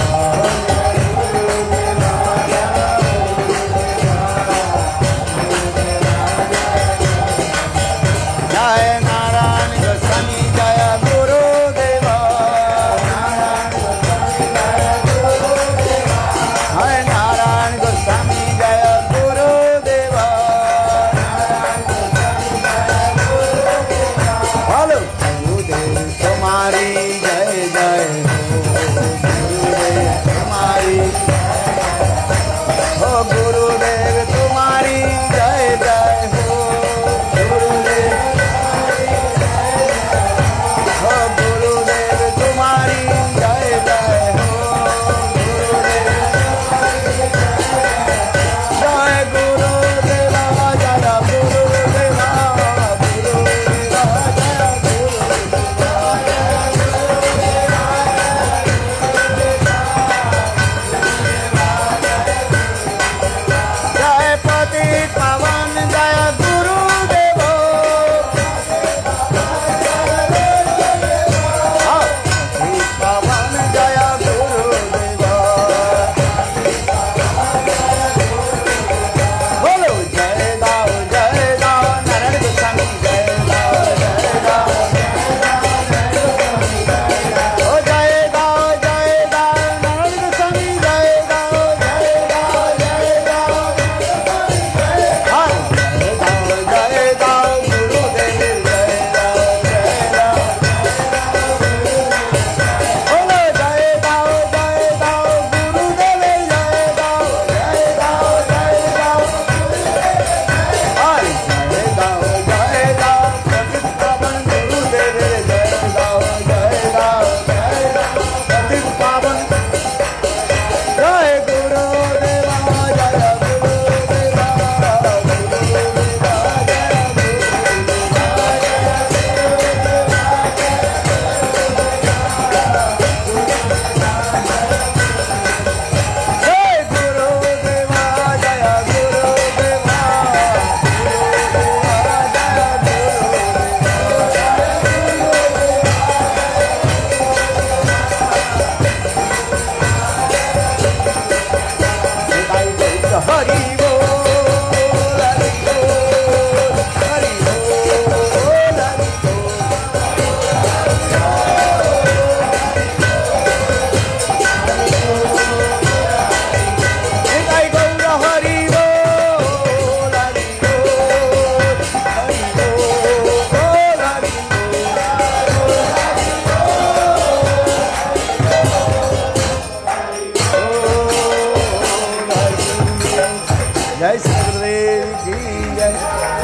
S4: सदगुरुदेव की जय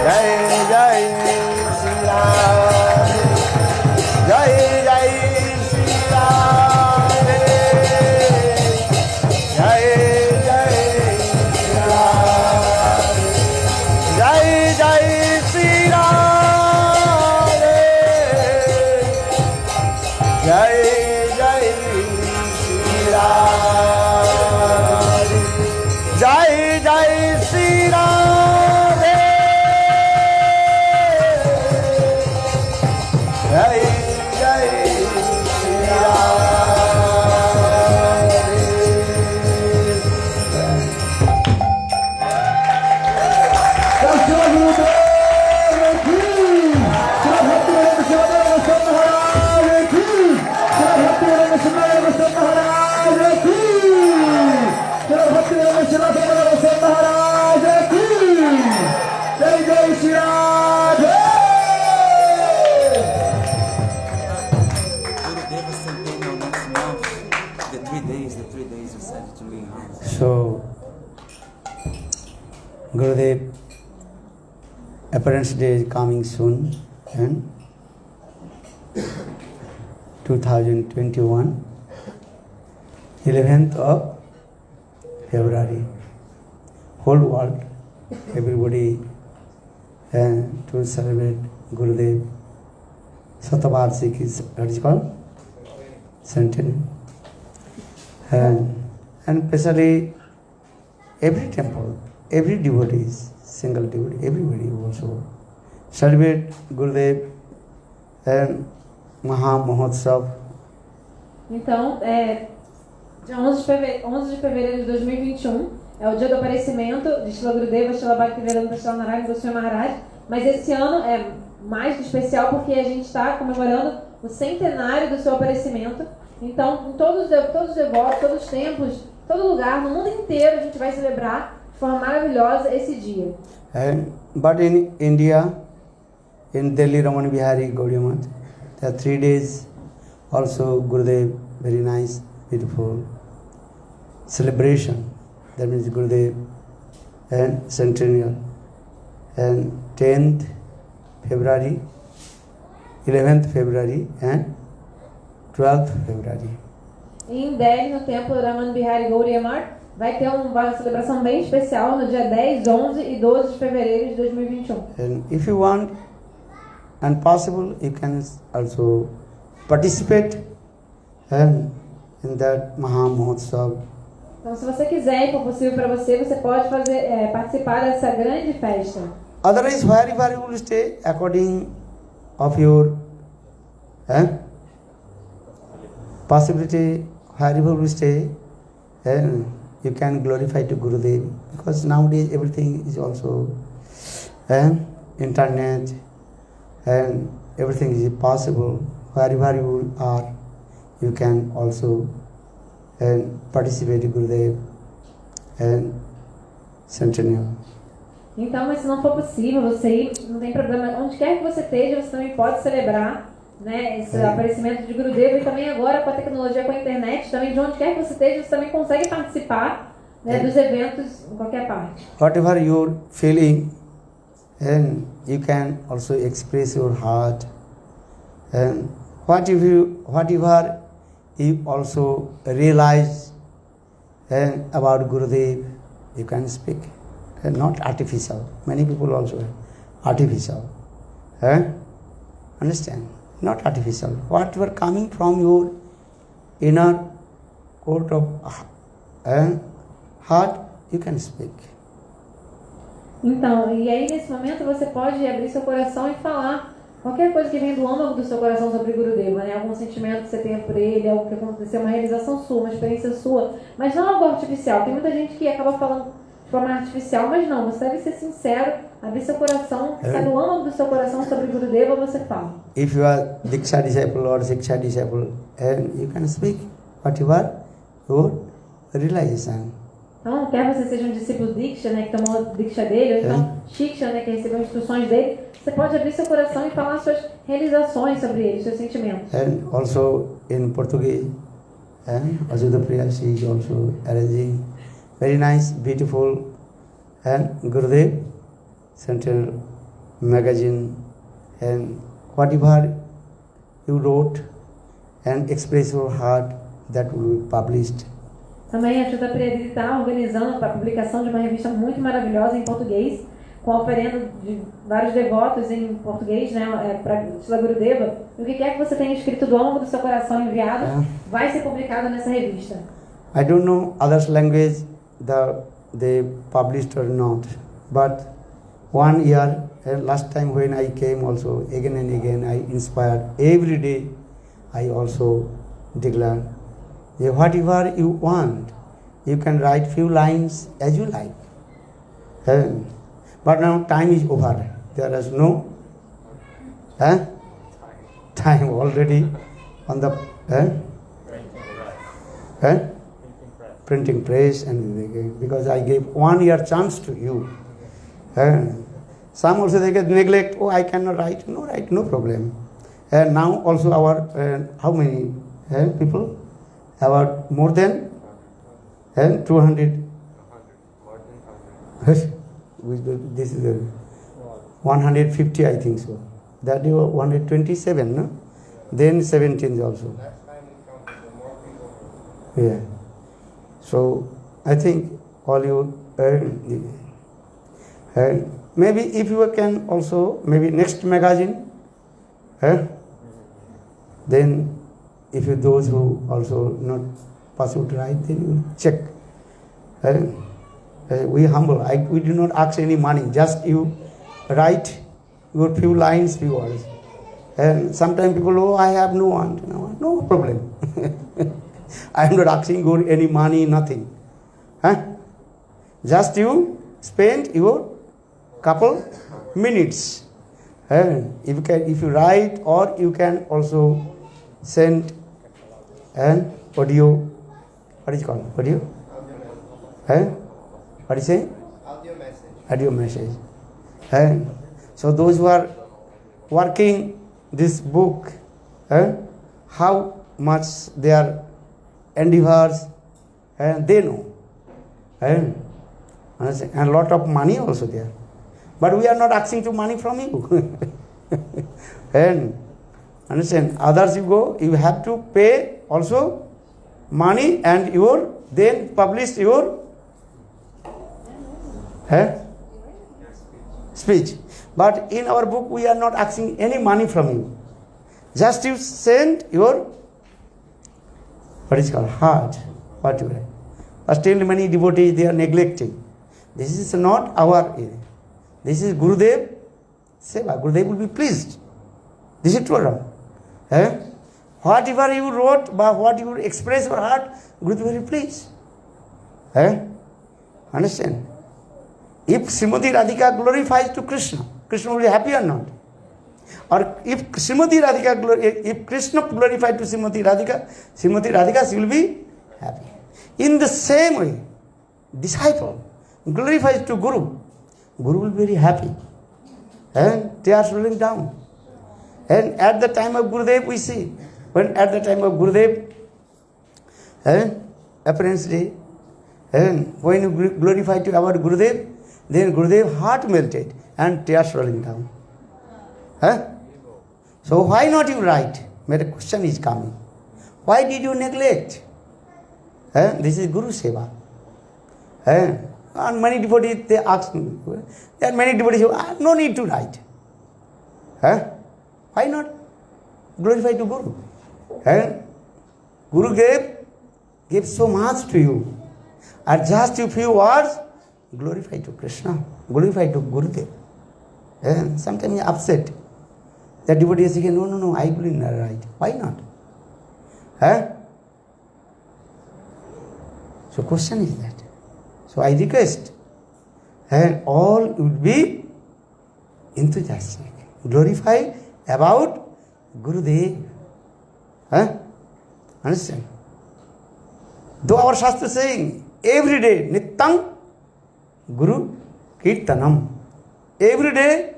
S4: जय जय श्री राम जय जय श्री राम जय जय श्री राम जय जय श्री राम जय जय श्री राम जय जय श्री राम जय जय Shri
S5: Gurudeva Centennial next month. The 3 days you said to me.
S4: So, Gurudev appearance day is coming soon, and 2021, 11th of February. Whole world, everybody to celebrate Gurudev Satavarshik is what is called centennial, and especially every temple, every devotee, single devotee, everybody also celebrate Gurudev and Maha Mahotsav.
S3: Então, dia 11 de fevereiro de 2021 é o dia do aparecimento de Srila Gurudeva, Srila Bhaktivedanta Srila Narayana Goswami Maharaj, mas esse ano é mais especial porque a gente está comemorando o centenário do seu aparecimento. Então, em todos os devotos, todos os templos, todo lugar, no mundo inteiro, a gente vai celebrar de forma maravilhosa esse dia.
S4: But in India, in Delhi Ramana Bihari Gaudiya Math, there are 3 days also Gurudev, very nice, beautiful celebration. That means Gurudev and centennial, and 10th February, 11th February and 12th February.
S3: Em Delhi, no templo Ramana Bihari Gaudiya Math, vai ter uma celebração bem especial no dia 10, 11 e 12 de fevereiro de 2021.
S4: And if you want and possible, you can also participate in that Maha Mahotsav.
S3: Então, se você quiser e for possível para você, você pode participar dessa grande festa.
S4: Otherwise, wherever you will stay, according of your possibility, wherever you will stay, you can glorify to Gurudev, because nowadays everything is also internet, and everything is possible. Wherever you are, you can also participate in Gurudev and centennial.
S3: Então, mas se não for possível você ir, não tem problema. Onde quer que você esteja, você também pode celebrar, né, esse aparecimento de Gurudeva, e também agora com a tecnologia, com a internet, também de onde quer que você esteja, você também consegue participar, né, dos eventos em qualquer parte.
S4: Whatever you're feeling, and you can also express your heart, and whatever you also realize about Gurudev, you can speak. Not artificial. Many people also artificial. Understand? Not artificial. Whatever coming from your inner court of heart, you can speak.
S3: Então, e aí nesse momento você pode abrir seu coração e falar qualquer coisa que vem do âmago do seu coração sobre Gurudeva, né? Algum sentimento que você tenha por ele, algo que aconteceu, uma realização sua, uma experiência sua, mas não algo artificial. Tem muita gente que acaba falando de forma artificial, mas não, você deve ser sincero, abrir seu coração, sai do âmago do seu coração sobre Gurudeva, você fala.
S4: If you are Diksha disciple or Siksha disciple, and you can speak whatever your realization.
S3: Então, quer você seja um discípulo Diksha, né, que tomou a Diksha dele, ou então Shiksha, né, que recebeu instruções dele, você pode abrir seu coração e falar suas realizações sobre ele, seus sentimentos.
S4: And also in Portuguese, Ajuda Priya, she is also arranging very nice, beautiful and Gurudev sent a magazine, and whatever you wrote and express your heart, that will be published.
S3: Também a Ajuda Pereira está organizando a publicação de uma revista muito maravilhosa em português, com a oferenda de vários devotos em português, né, para Srila Gurudeva. E o que quer que você tenha escrito do âmago do seu coração enviado, vai ser publicado nessa revista.
S4: I don't know others language they published or not, but 1 year, last time when I came also, again and again I inspired. Every day I also declare, whatever you want, you can write few lines as you like. But now time is over. There is no time already on the printing press, and because I gave 1 year chance to you. Some also they get neglect. Oh, I cannot write. No, write, no problem. And now also our how many people? About more than 200. This is 150, I think so. That you 127, no? Then 17 also. Yeah. So I think all you maybe if you can also maybe next magazine, then if you those who also not possible to write, then you check. We humble. We do not ask any money. Just you write your few lines, few words. And sometimes people, oh, I have no one. No problem. I am not asking you any money, nothing. Just you spend your couple minutes. If you write, or you can also send an audio. What is it called? Audio? What is it? Audio message. So those who are working this book, how much their endeavors, they know. And a lot of money also there. But we are not asking to money from you. And understand, others you go, you have to pay also money, and then publish your speech. But in our book we are not asking any money from you. Just you send your what is called heart, what you write. But still many devotees, they are neglecting. This is not our area. This is Gurudev Seva. Gurudev will be pleased. This is true. Whatever you wrote, but what you express your heart, Gurudev will be pleased. Understand? If Srimati Radhika glorifies to Krishna, Krishna will be happy or not? Or if Srimati Radhika, if Krishna glorified to Srimati Radhika, she will be happy. In the same way, disciple glorifies to Guru, Guru will be very happy. And tears rolling down. And at the time of Gurudev, we see, when at the time of Gurudev, appearance day, and when you glorify to our Gurudev, then Gurudev heart melted and tears rolling down. So why not you write? My question is coming. Why did you neglect? This is Guru Seva. And many devotees, they ask me, there are many devotees who have no need to write. Why not glorify to Guru? Guru gave so much to you. And just a few words, glorify to Krishna, glorify to Gurudev. Sometimes you are upset. The devotee is saying, no, I will not write. Why not? So question is that. So I request, and all would be enthusiastic. Glorify about Gurudev. Understand? Though our Shastra is saying, every day, Nittang Guru Kirtanam. Every day,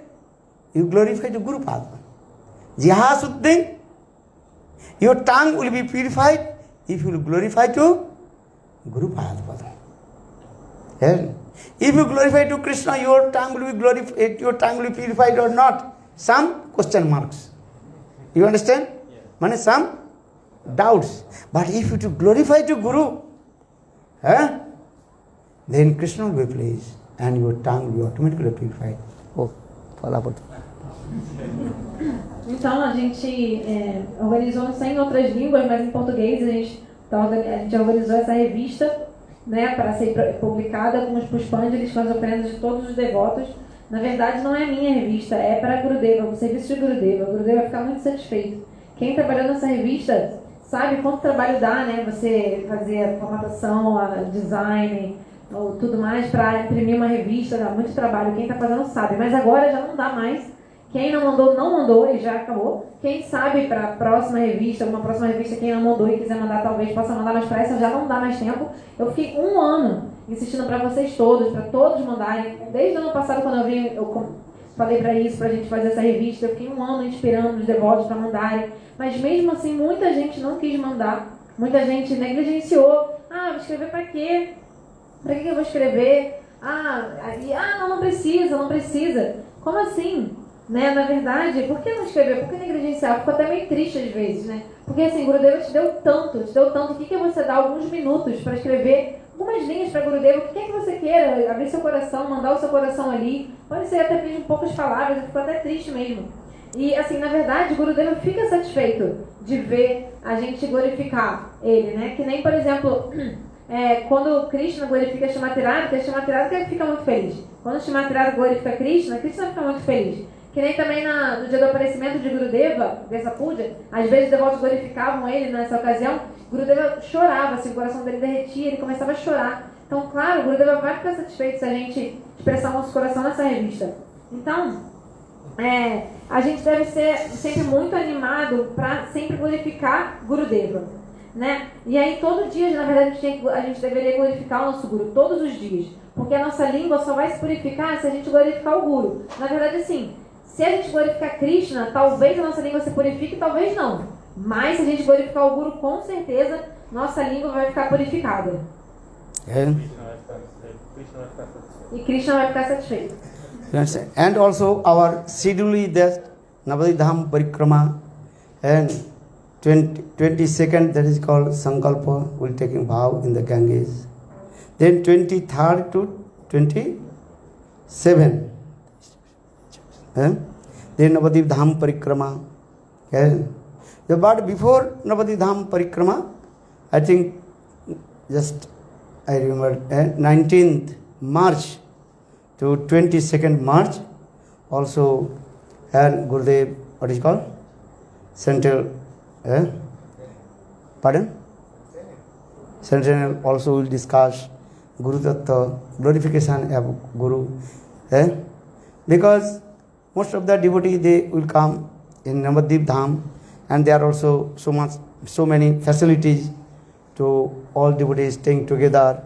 S4: you glorify to Guru Padma. Jiha Suddhi, your tongue will be purified if you glorify to Guru Padma. If you glorify to Krishna, your tongue will be glorified, your tongue will be purified or not. Some question marks. You understand? Means some doubts. But if you to glorify to Guru, then Krishna will be pleased and your tongue will be automatically purified. Oh, fala por
S3: Então a gente organizou, não sei em outras línguas, mas em português a gente organizou essa revista, né, para ser publicada com os Pushpanjalis, com as ofrendas de todos os devotos. Na verdade não é a minha revista, é para Gurudeva, o serviço de Gurudeva. O Gurudeva vai ficar muito satisfeito. Quem trabalhou nessa revista sabe quanto trabalho dá, né, você fazer a formatação, a design, ou tudo mais para imprimir uma revista, dá muito trabalho. Quem está fazendo sabe, mas agora já não dá mais. Quem não mandou e já acabou. Quem sabe para a próxima revista, uma próxima revista, quem não mandou e quiser mandar, talvez possa mandar, mas para essa já não dá mais tempo. Eu fiquei 1 ano insistindo para vocês todos, para todos mandarem. Desde o ano passado, quando eu vim, eu falei para isso, para a gente fazer essa revista, eu fiquei 1 ano inspirando os devotos para mandarem. Mas mesmo assim, muita gente não quis mandar. Muita gente negligenciou. Ah, vou escrever para quê? Para que eu vou escrever? Não precisa. Como assim? Né? Na verdade, por que não escrever? Por que negligenciar? Ficou até meio triste às vezes, né? Porque assim, Gurudeva te deu tanto. O que você dá alguns minutos para escrever algumas linhas para Gurudeva? O que é que você queira? Abrir seu coração, mandar o seu coração ali. Pode ser até mesmo poucas palavras, ficou até triste mesmo. E assim, na verdade, Gurudeva fica satisfeito de ver a gente glorificar ele, né? Que nem, por exemplo, quando Krishna glorifica Shrimatiraja, Shrimatiraja fica muito feliz. Quando Shrimatiraja glorifica Krishna, Krishna fica muito feliz. Que nem também no dia do aparecimento de Gurudeva, dessa puja, às vezes os devotos glorificavam ele nessa ocasião, Gurudeva chorava, assim, o coração dele derretia, ele começava a chorar. Então, claro, Gurudeva vai ficar satisfeito se a gente expressar o nosso coração nessa revista. Então, a gente deve ser sempre muito animado para sempre glorificar Gurudeva, né? E aí, todo dia, na verdade, a gente deveria glorificar o nosso Guru, todos os dias. Porque a nossa língua só vai se purificar se a gente glorificar o Guru. Na verdade, assim, se a gente glorificar Krishna, talvez a nossa língua se purifique, talvez não. Mas se a gente glorificar o Guru, com certeza, nossa língua vai ficar purificada. E Krishna vai ficar satisfeito.
S4: And also our schedule is that Navadvip Dham Parikrama and 22nd, that is called Sankalpa, will taking vow in the Ganges. Then 23rd to 27th. Then Navadvip Dham Parikrama. But before Navadvip Dham Parikrama, I think I remember 19th March to 22nd March, also Gurudev, what is called? Central, Central also will discuss Guru Tattva, glorification of Guru. Because most of the devotees, they will come in Navadvip Dham, and there are also so many facilities to all devotees staying together,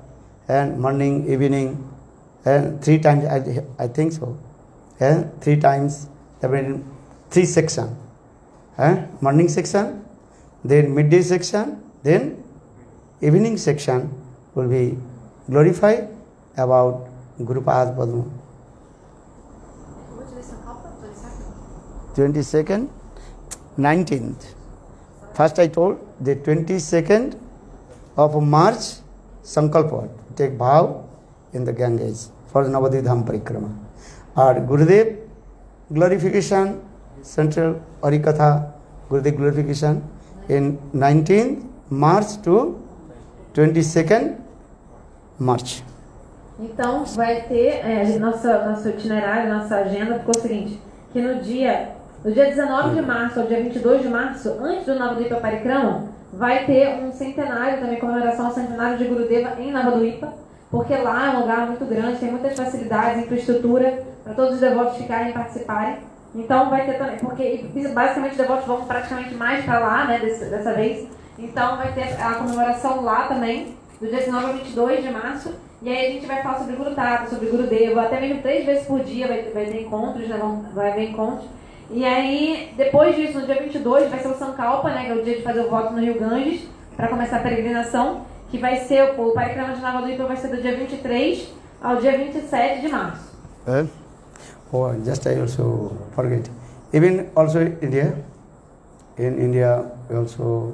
S4: and morning, evening, and 3 times, I think so. 3 times, 3 sections. Morning section, then midday section, then evening section will be glorified about Guru Pad Padma. 22nd, 19th. First I told the 22nd of March, Sankalpa, take vow in the Ganges for the Navadvip Dham Parikrama. Or Gurudev glorification, central Harikatha, Gurudev glorification in 19th March to 22nd March.
S3: Então, vai ter, nosso itinerário, nossa agenda ficou o seguinte, que no dia 19 de março ao dia 22 de março, antes do Navadvipa Parikrama, vai ter um centenário, também comemoração ao centenário de Gurudeva em Navadvipa, porque lá é um lugar muito grande, tem muitas facilidades, infraestrutura, para todos os devotos ficarem e participarem. Então vai ter também, porque basicamente os devotos vão praticamente mais para lá, né, dessa vez. Então vai ter a comemoração lá também, do dia 19 a 22 de março. E aí a gente vai falar sobre Guru Tata, sobre Gurudeva, até mesmo 3 vezes por dia vai ter encontros, né, vai haver encontros. E aí, depois disso, no dia 22, vai ser o Sankalpa, né, que é o dia de fazer o voto no Rio Ganges, para começar a peregrinação, que vai ser, o Parikrama de Navadvipa vai ser do dia 23 ao dia 27 de março.
S4: Oh, just I also forget. Even also India. In India also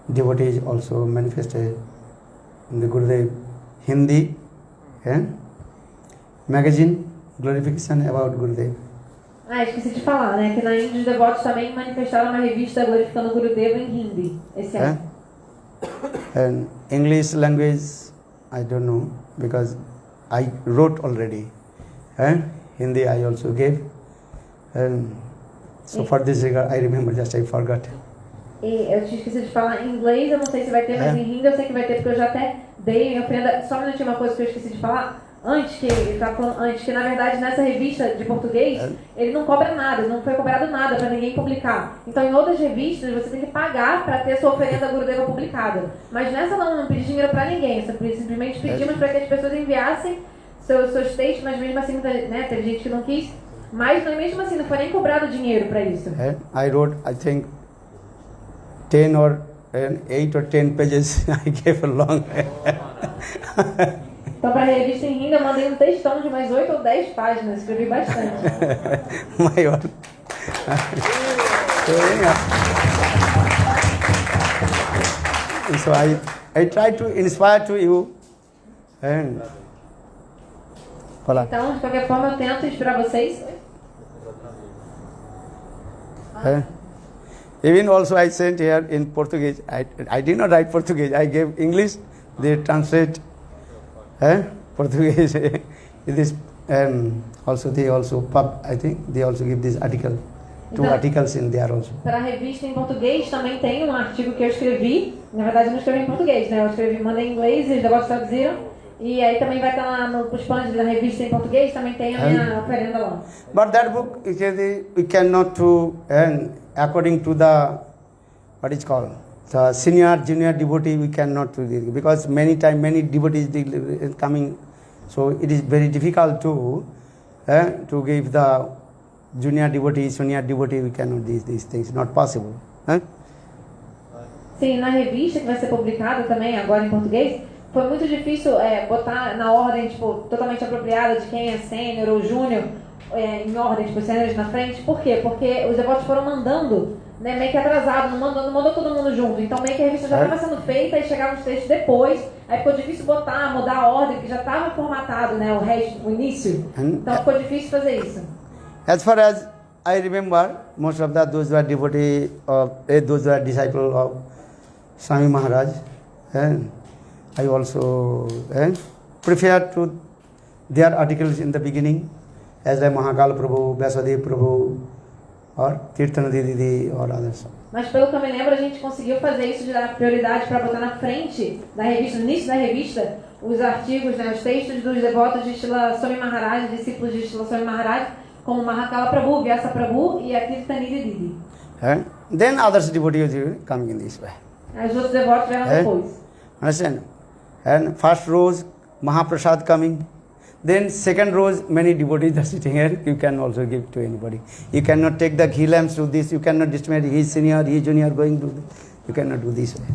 S4: devotees also manifested in the Gurudev Hindi magazine glorification about Gurudev.
S3: Esqueci de falar, né? Que na Índia os devotos também manifestaram uma revista glorificando o Gurudeva em Hindi esse ano.
S4: And English language, I don't know because I wrote already. Hindi I also gave. And so for this regard, I remember, just I forgot.
S3: E eu tinha esquecido de falar em inglês, eu não sei se vai ter, mas em Hindi eu sei que vai ter, porque eu já até dei em ofrenda. Só um minutinho, uma coisa que eu esqueci de falar. Antes, que na verdade nessa revista de português, ele não cobra nada, não foi cobrado nada para ninguém publicar. Então em outras revistas você tem que pagar para ter sua oferenda Gurudeva publicada. Mas nessa não pedi dinheiro para ninguém, simplesmente pedimos para que as pessoas enviassem seus textos, mas mesmo assim né, teve gente que não quis. Mas mesmo assim não foi nem cobrado dinheiro para isso.
S4: I wrote, I think, 10 or 8 or 10 pages. I gave a long.
S3: Então, para a revista em Hindi, eu mandei um textão de mais 8 ou 10 páginas, escrevi bastante.
S4: My own. So I try to inspire to you. And
S3: então, de qualquer forma, eu tento inspirar vocês.
S4: Even also I sent here in Portuguese. I did not write Portuguese. I gave English. They translate Portuguese. This also they also I think they also give this article. Two articles in there also.
S3: Para a revista em português também tem um artigo que eu escrevi. Na verdade, eu não escrevi em português, né? Eu escrevi, mandei em inglês e os devotos traduziram. E aí também vai estar lá nos planos da revista em português, também tem a minha oferenda lá.
S4: But that book, we cannot to, according to the, what is called, the senior, junior devotee, we cannot do this, because many devotees coming, so it is very difficult to give the junior devotee, senior devotee, we cannot do these things, not possible.
S3: Sim, na revista que vai ser publicada também, agora em português, foi muito difícil botar na ordem tipo, totalmente apropriada de quem é sênior ou júnior, em ordem, tipo, sêniores na frente. Por quê? Porque os devotos foram mandando, né, meio que atrasado, não mandou todo mundo junto. Então meio que a revista já estava sendo feita e chegavam os textos depois. Aí ficou difícil mudar a ordem, porque já estava formatado, né, o início. Então ficou difícil fazer isso.
S4: As far as I remember, most of those were devotees of, those were disciples of Swami Maharaj. I also prefer to their articles in the beginning, as a Mahakal Prabhu, Vyasadev Prabhu, or Kirtanadi Didi, or others.
S3: Mas pelo que eu me lembro, a gente conseguiu fazer isso de dar prioridade para botar na frente da revista, no início da revista, os artigos, né, os textos dos devotos de Srila Swami Maharaj, discípulos de Srila Swami Maharaj, como Mahakala Prabhu, Vyasa Prabhu e a Kirtanadi Didi.
S4: Then others devotees coming in this way.
S3: Os outros devotos vieram depois.
S4: Understand? And first rows, Mahaprasad coming. Then second rows, many devotees are sitting here. You can also give to anybody. You cannot take the ghee lamps to this. You cannot discriminate. He is senior, he is junior, going to this. You cannot do this way.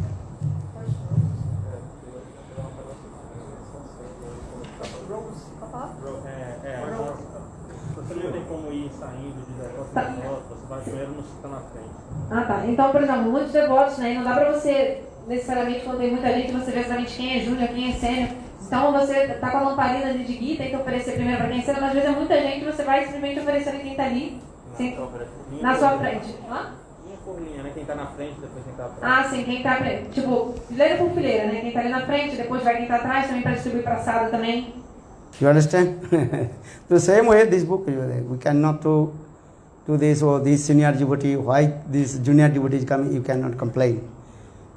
S6: Você não tem como ir saindo de devotos para devotos, você vai primeiro no que está na frente.
S3: Ah, tá. Então, por exemplo, muitos devotos, né? E não dá pra você, necessariamente, quando tem muita gente, você vê exatamente quem é júnior, quem é sênior. Então, você tá com a lamparina ali de guia, tem que oferecer primeiro pra quem é sênior, mas às vezes é muita gente, você vai simplesmente oferecendo quem tá ali, na sua frente. Hã?
S6: Linha por linha, né? Quem tá na frente, depois quem tá atrás.
S3: Ah, sim, quem tá, tipo, fileira por fileira, né? Quem tá ali na frente, depois vai quem tá atrás, também para distribuir praçada também.
S4: You understand? The same way this book, we cannot do this or this senior devotee, why this junior devotee is coming, you cannot complain.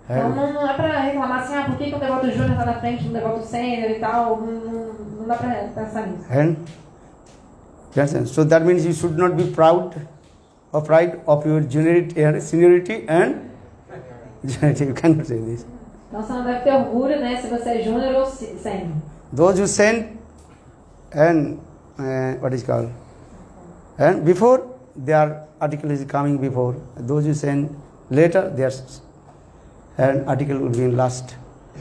S3: Então não é pra reclamar assim, por que o devoto júnior tá na frente do devoto sênior e tal, não dá pra pensar nisso.
S4: Yes, so that means you should not be proud of your seniority and juniority. You cannot say this.
S3: Então você não deve ter orgulho, né, se você é júnior ou sênior.
S4: Those who send and what is called, and before their article is coming before, those who send later, their article will be in last.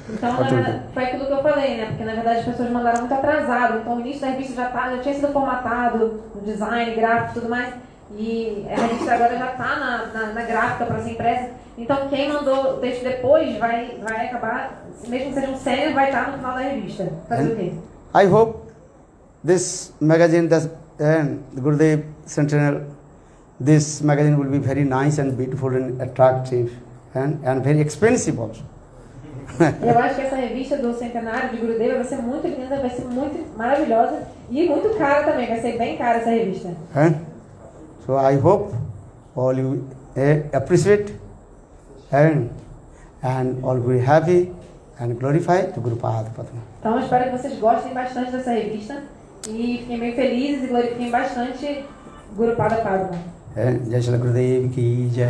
S3: Então, na verdade, foi aquilo que eu falei, né? Porque na verdade as pessoas mandaram muito atrasado. Então o início da revista já tinha sido formatado, no design, gráfico e tudo mais. E a revista agora já está na gráfica para ser impressa. Então quem mandou o texto depois vai acabar, mesmo que seja um sênior, vai estar no final da revista. Fazer o quê?
S4: I hope this magazine, and Gurudev Centennial, this magazine will be very nice and beautiful and attractive and very expensive also.
S3: Eu acho que essa revista do centenário de Gurudeva vai ser muito linda, vai ser muito maravilhosa e muito cara também, vai ser bem cara essa revista.
S4: So I hope all you appreciate and all will be happy and glorify to Guru Pada Padma.
S3: Então eu espero que vocês gostem bastante dessa revista e fiquem bem felizes e glorifiquem bastante Guru Pada Padma.
S4: Jai Shri Gurudev ki jai.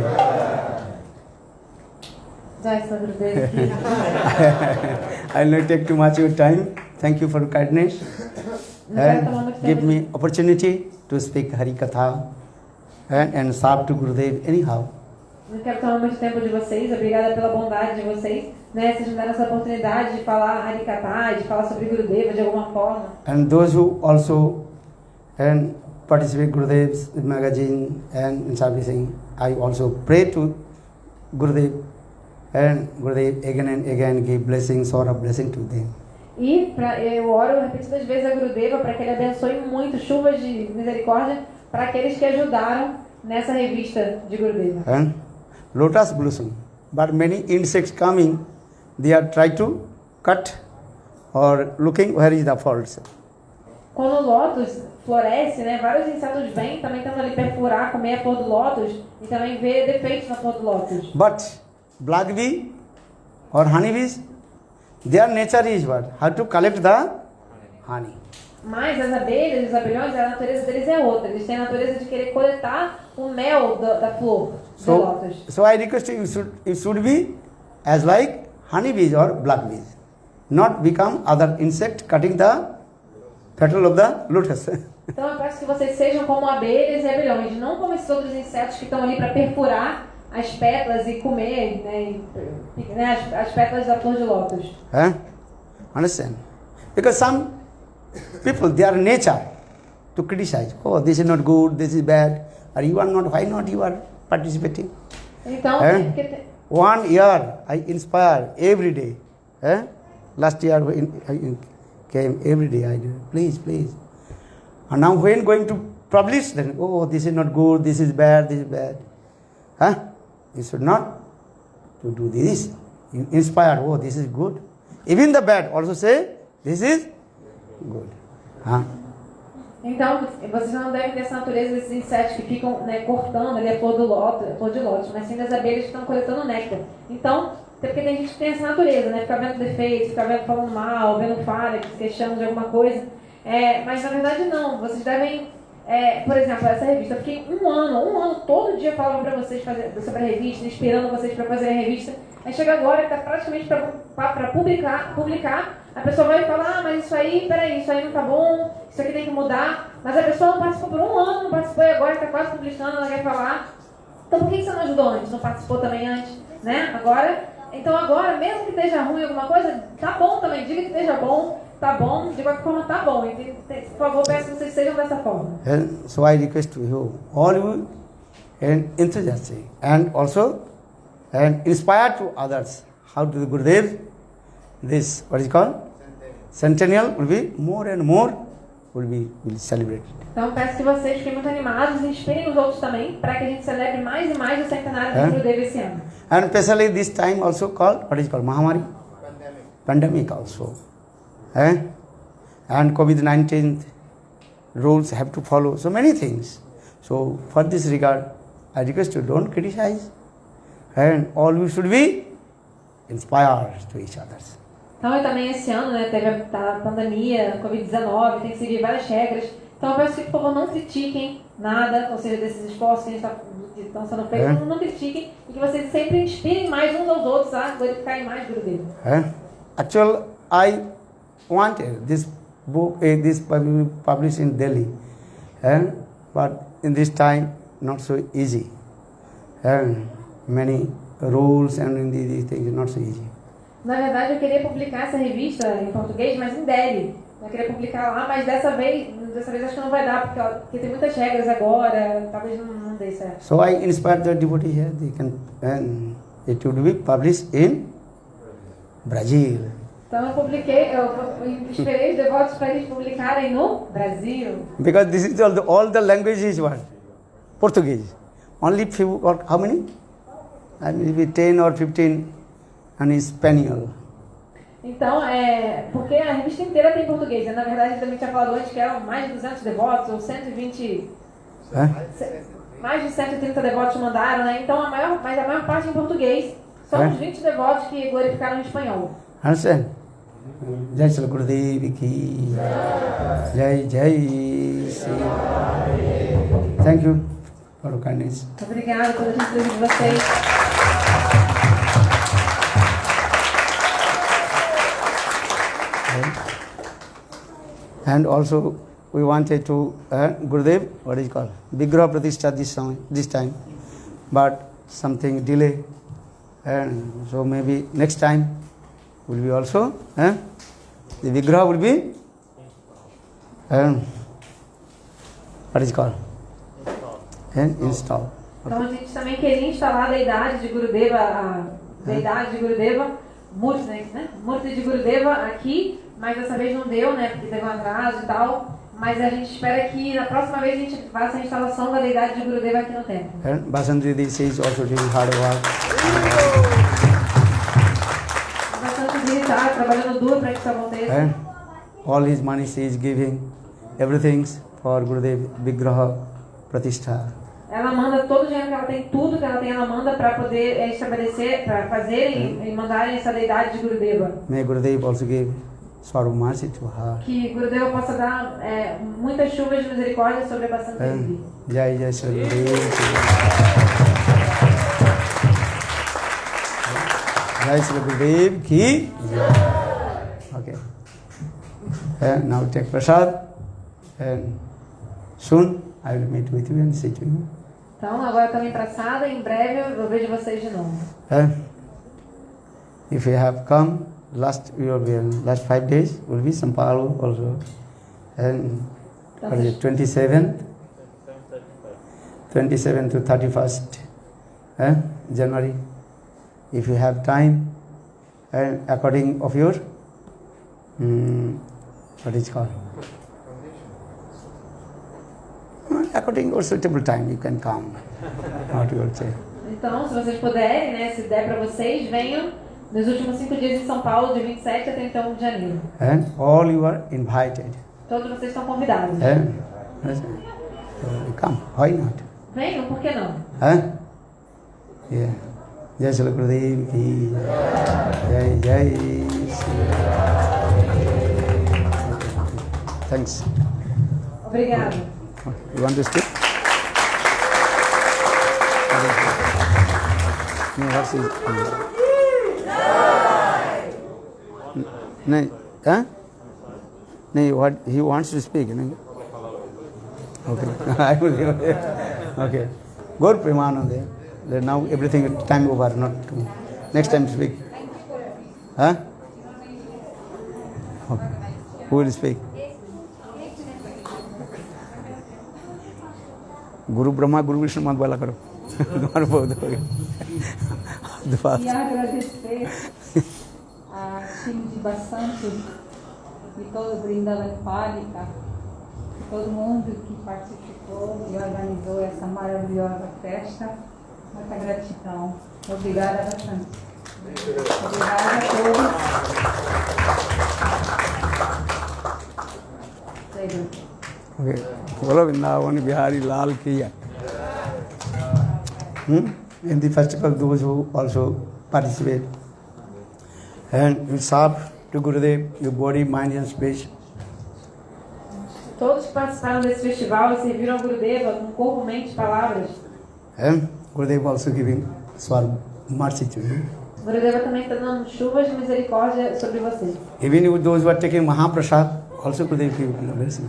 S3: Jai Shri Gurudev ki jai.
S4: I'll not take too much of your time. Thank you for your kindness and give me opportunity to speak Hari Katha and serve to Gurudev anyhow.
S3: Não quero tomar muito tempo de vocês, obrigada pela bondade de vocês, né? Vocês me deram essa oportunidade de falar Hari Katha, de falar sobre Gurudeva de alguma forma.
S4: And those who also participate Gurudev's magazine and in servicing, I also pray to Gurudev and Gurudev again and again give blessings or a blessing to them.
S3: E eu oro repetidas vezes a Gurudeva para que ele abençoe muito, chuvas de misericórdia para aqueles que ajudaram nessa revista de Gurudeva.
S4: And lotus blossom, but many insects coming, they are try to cut or looking where is the faults.
S3: Quando o lótus floresce, né, vários insetos vêm também tentando ali perfurar, comer a flor do lótus e também ver defeitos na flor do lótus.
S4: But black bee or honey bees, their nature is what? How to collect the honey.
S3: Mas as abelhas, os abelhões, a natureza deles é outra. Eles têm a natureza de querer coletar o mel da flor do lótus.
S4: So I request you should be as like honey bees or black bees, not become other insect cutting the petal of the lotus.
S3: Então eu peço que vocês sejam como abelhas e abelhões, não como esses outros insetos que estão ali para perfurar as pétalas e comer, né, as pétalas da flor de lótus.
S4: Understand? Because some people, their nature to criticize. Oh, this is not good, this is bad. Or you are not, why not you are participating?
S3: Então,
S4: 1 year I inspire every day. Last year I came every day. I do, please. And now when going to publish, then, oh, this is not good, this is bad, this is bad. You should not to do this. You inspire, oh, this is good. Even the bad also say, this is good.
S3: Então, vocês não devem ter essa natureza desses insetos que ficam, né, cortando ali a flor de lótus, mas sim das abelhas que estão coletando néctar. Então, até porque tem gente que tem essa natureza, né, ficar vendo defeitos, ficar vendo falando mal, vendo falha, se queixando de alguma coisa. Mas na verdade não, vocês devem, por exemplo, essa revista, eu fiquei um ano todo dia falando para vocês sobre a revista, inspirando vocês para fazerem a revista. Aí chega agora que está praticamente para publicar, a pessoa vai falar, mas isso aí, peraí, isso aí não tá bom, isso aqui tem que mudar, mas a pessoa não participou por um ano, não participou e agora está quase publicando, ela quer falar. Então por que você não ajudou antes, não participou também antes, né? Então agora, mesmo que esteja ruim alguma coisa, tá bom também, diga que esteja bom, tá bom, de qualquer forma tá bom. E, por favor, peço que vocês sejam dessa forma.
S4: So I request you, all you enthusiastic and also inspire to others how to the Gurudev, this, what is called? Centennial will be more and more will celebrated.
S3: Então peço que vocês fiquem muito animados e inspirem os outros também, para que a gente celebre mais e mais o centenário do Gurudev esse ano.
S4: And especially this time also called, what is called, Mahamari? Pandemic also. And COVID-19 rules have to follow, so many things. So for this regard, I request you, don't criticize, and all you should be inspired to each other.
S3: Então, e também esse ano, né, teve a pandemia, Covid-19, tem que seguir várias regras. Então, eu peço que, por favor, não critiquem nada, ou seja, desses esforços que estão sendo feitos, não critiquem, e que vocês sempre inspirem mais uns aos outros a glorificarem mais Gurudev.
S4: Actually, I wanted this book, this published in Delhi, but in this time, not so easy. Many rules and these things not so easy.
S3: Na verdade, eu queria publicar essa revista em português, mas em Delhi. Eu queria publicar lá, mas dessa vez acho que não vai dar, porque tem muitas regras agora, talvez não dê certo.
S4: So I inspired the devotee here. They can, and it would be published in Brazil.
S3: Então eu esperei os devotos para eles publicarem no Brasil.
S4: Because this is all the languages what? Portuguese. Only few, or how many? Maybe 10 or 15 and Spanish.
S3: Então, porque a revista inteira tem português. Na verdade, também tinha falado antes que eram mais de 200 devotos, ou 120... Mais de 130 devotos mandaram, né? Então, mas a maior parte em português. São uns 20 devotos que glorificaram em espanhol.
S4: Understand? Jai Sri Gurudev ki Jai Jai Sri. Thank you for your kindness.
S3: Obrigada pela gentileza de vocês.
S4: And also we wanted to Gurudev, what is it called? Vigraha Pratishtha this time, but something delay, and so maybe next time will be also the Vigraha will be what is it called? Install.
S3: Então a gente também queria instalar a deidade de Gurudeva, a deidade de Gurudeva, Murti, né? Murti de Gurudeva aqui, mas dessa vez não deu, né? Porque teve um atraso e tal. Mas a gente espera que na próxima vez a gente faça a instalação da deidade de Gurudeva aqui no templo.
S4: And Basanti Didi is also doing hard work.
S3: Basanti está trabalhando duro para que isso aconteça.
S4: And all his money she is giving, everything for Gurudev Vigraha Pratishtha.
S3: Ela manda todo o dinheiro que ela tem, tudo que ela tem, ela manda para poder estabelecer, para fazerem e mandarem essa deidade de Gurudeva.
S4: May Gurudev also give sort of mercy to her.
S3: Que Gurudeva possa dar muitas chuvas de misericórdia sobre a Basanti Devi.
S4: Jai Jai Sri Gurudev. Jai Sri Gurudev ki. Okay. And now take prasad, and soon I will meet with you and see to you.
S3: Então, agora também praçada, em breve eu vejo vocês de novo.
S4: If you have come, last 5 days will be São Paulo also, and 27th to 31st January. If you have time, and according of your what is called? According to suitable time, you can come. What you will say?
S3: Então, se vocês puderem, né, se der para vocês, venham nos últimos 5 dias em São Paulo, de 27 a 31 de janeiro.
S4: And all you are invited.
S3: Todos vocês estão convidados.
S4: So come, why not?
S3: Venham, por que não?
S4: Yeah. Jai Sri Gurudev ki Jai Jai Sri. Thanks.
S3: Obrigada.
S4: You want to speak? No, what's his No, what he wants to speak. No? Okay. I will give it. Okay. Gaur Premanande. Now everything time over, not next time speak. Okay. Who will speak? Guru Brahma, Guru Vishnu, manda bola karo. Agora vou dar.
S7: E agradecer a time de Basanti e todo o Vrindavan Palika, todo mundo que participou e organizou essa maravilhosa festa. Muita gratidão. Obrigada, Basanti. Obrigada a todos.
S4: Okay. Bolo Vrindavan Bihari Lal ki. In the festival, those who also participate. And you serve to Gurudev, your body, mind and speech.
S3: Todos que participaram desse festival e serviram a Gurudeva com corpo, mente e palavras.
S4: And Gurudev also giving sort mercy to you.
S3: Gurudeva também está dando chuvas de misericórdia sobre vocês.
S4: Even those who are taking Mahaprasad, also Gurudev give blessing.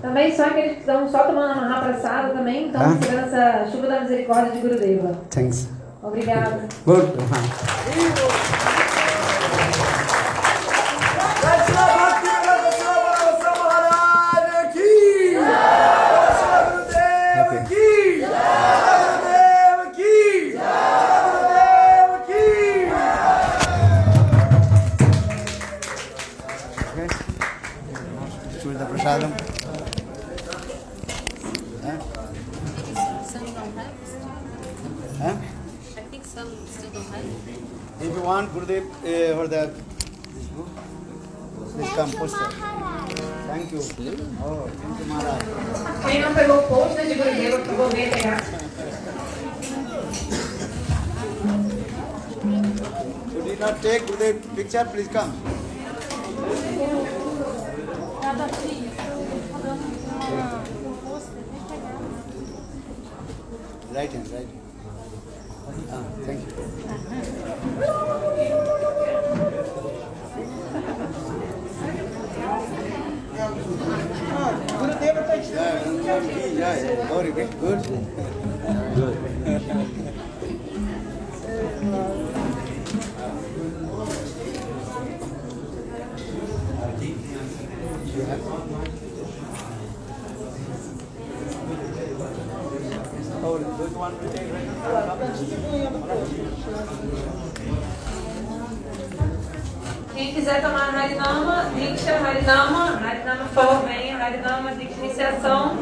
S3: Também só aqueles que estão só tomando a Mahaprasada também estão recebendo essa chuva da misericórdia de Gurudeva.
S4: Thanks.
S3: Obrigada.
S4: Good. Huh?
S8: Some don't have.
S4: Huh?
S8: I think some still don't have.
S4: If you want Gurudev for the this book, please come poster. Thank you. Oh, thank you, Maharaj.
S3: Quem não pegou o pôster de Gurudeva, por favor, venha pegar.
S4: You did not take Gurudev picture, please come. Right hand, right hand. Thank you. Yeah, very good. Good.
S3: Quem quiser tomar Harinama, Diksha, Harinama, Harinama, por favor, venha, Harinama, Diksha, iniciação,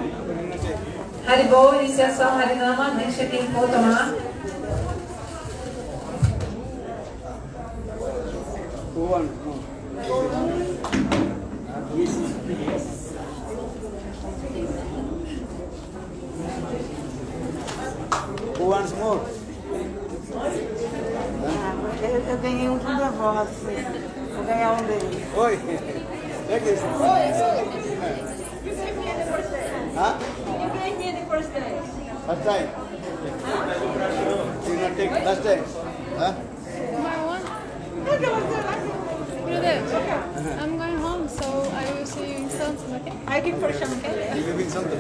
S3: Haribol, iniciação, Harinama, deixa quem for tomar.
S4: Who wants? Who wants more?
S9: Eu ganhei um com voz. Vou ganhar um deles.
S4: Oi. Take this. Huh?
S9: You gave me the first day.
S4: First time. You not take last time. Huh?
S2: I'm going home, so I will see you in Santos, okay?
S9: I give for champagne.
S4: You living something?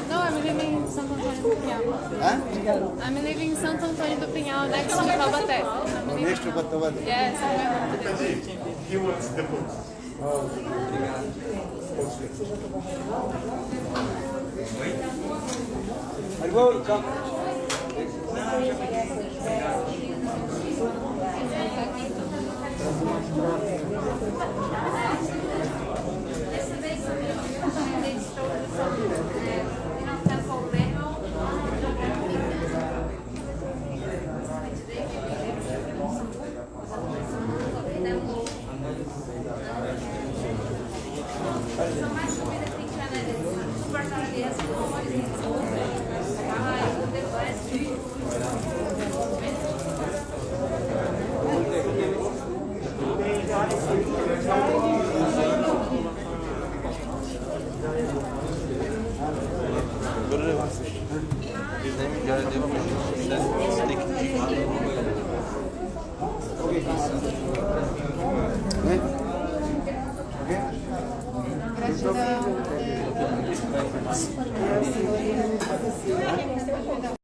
S2: No, I'm living in Santo Antônio do Pinhal.
S4: Huh?
S2: I'm living in Santo Antônio do Pinhal, next to Taubaté. I'm living-
S4: Next to Battavadi.
S2: Yes, I'm going home.
S6: He wants the book.
S4: Haribol, come.
S9: Thank you.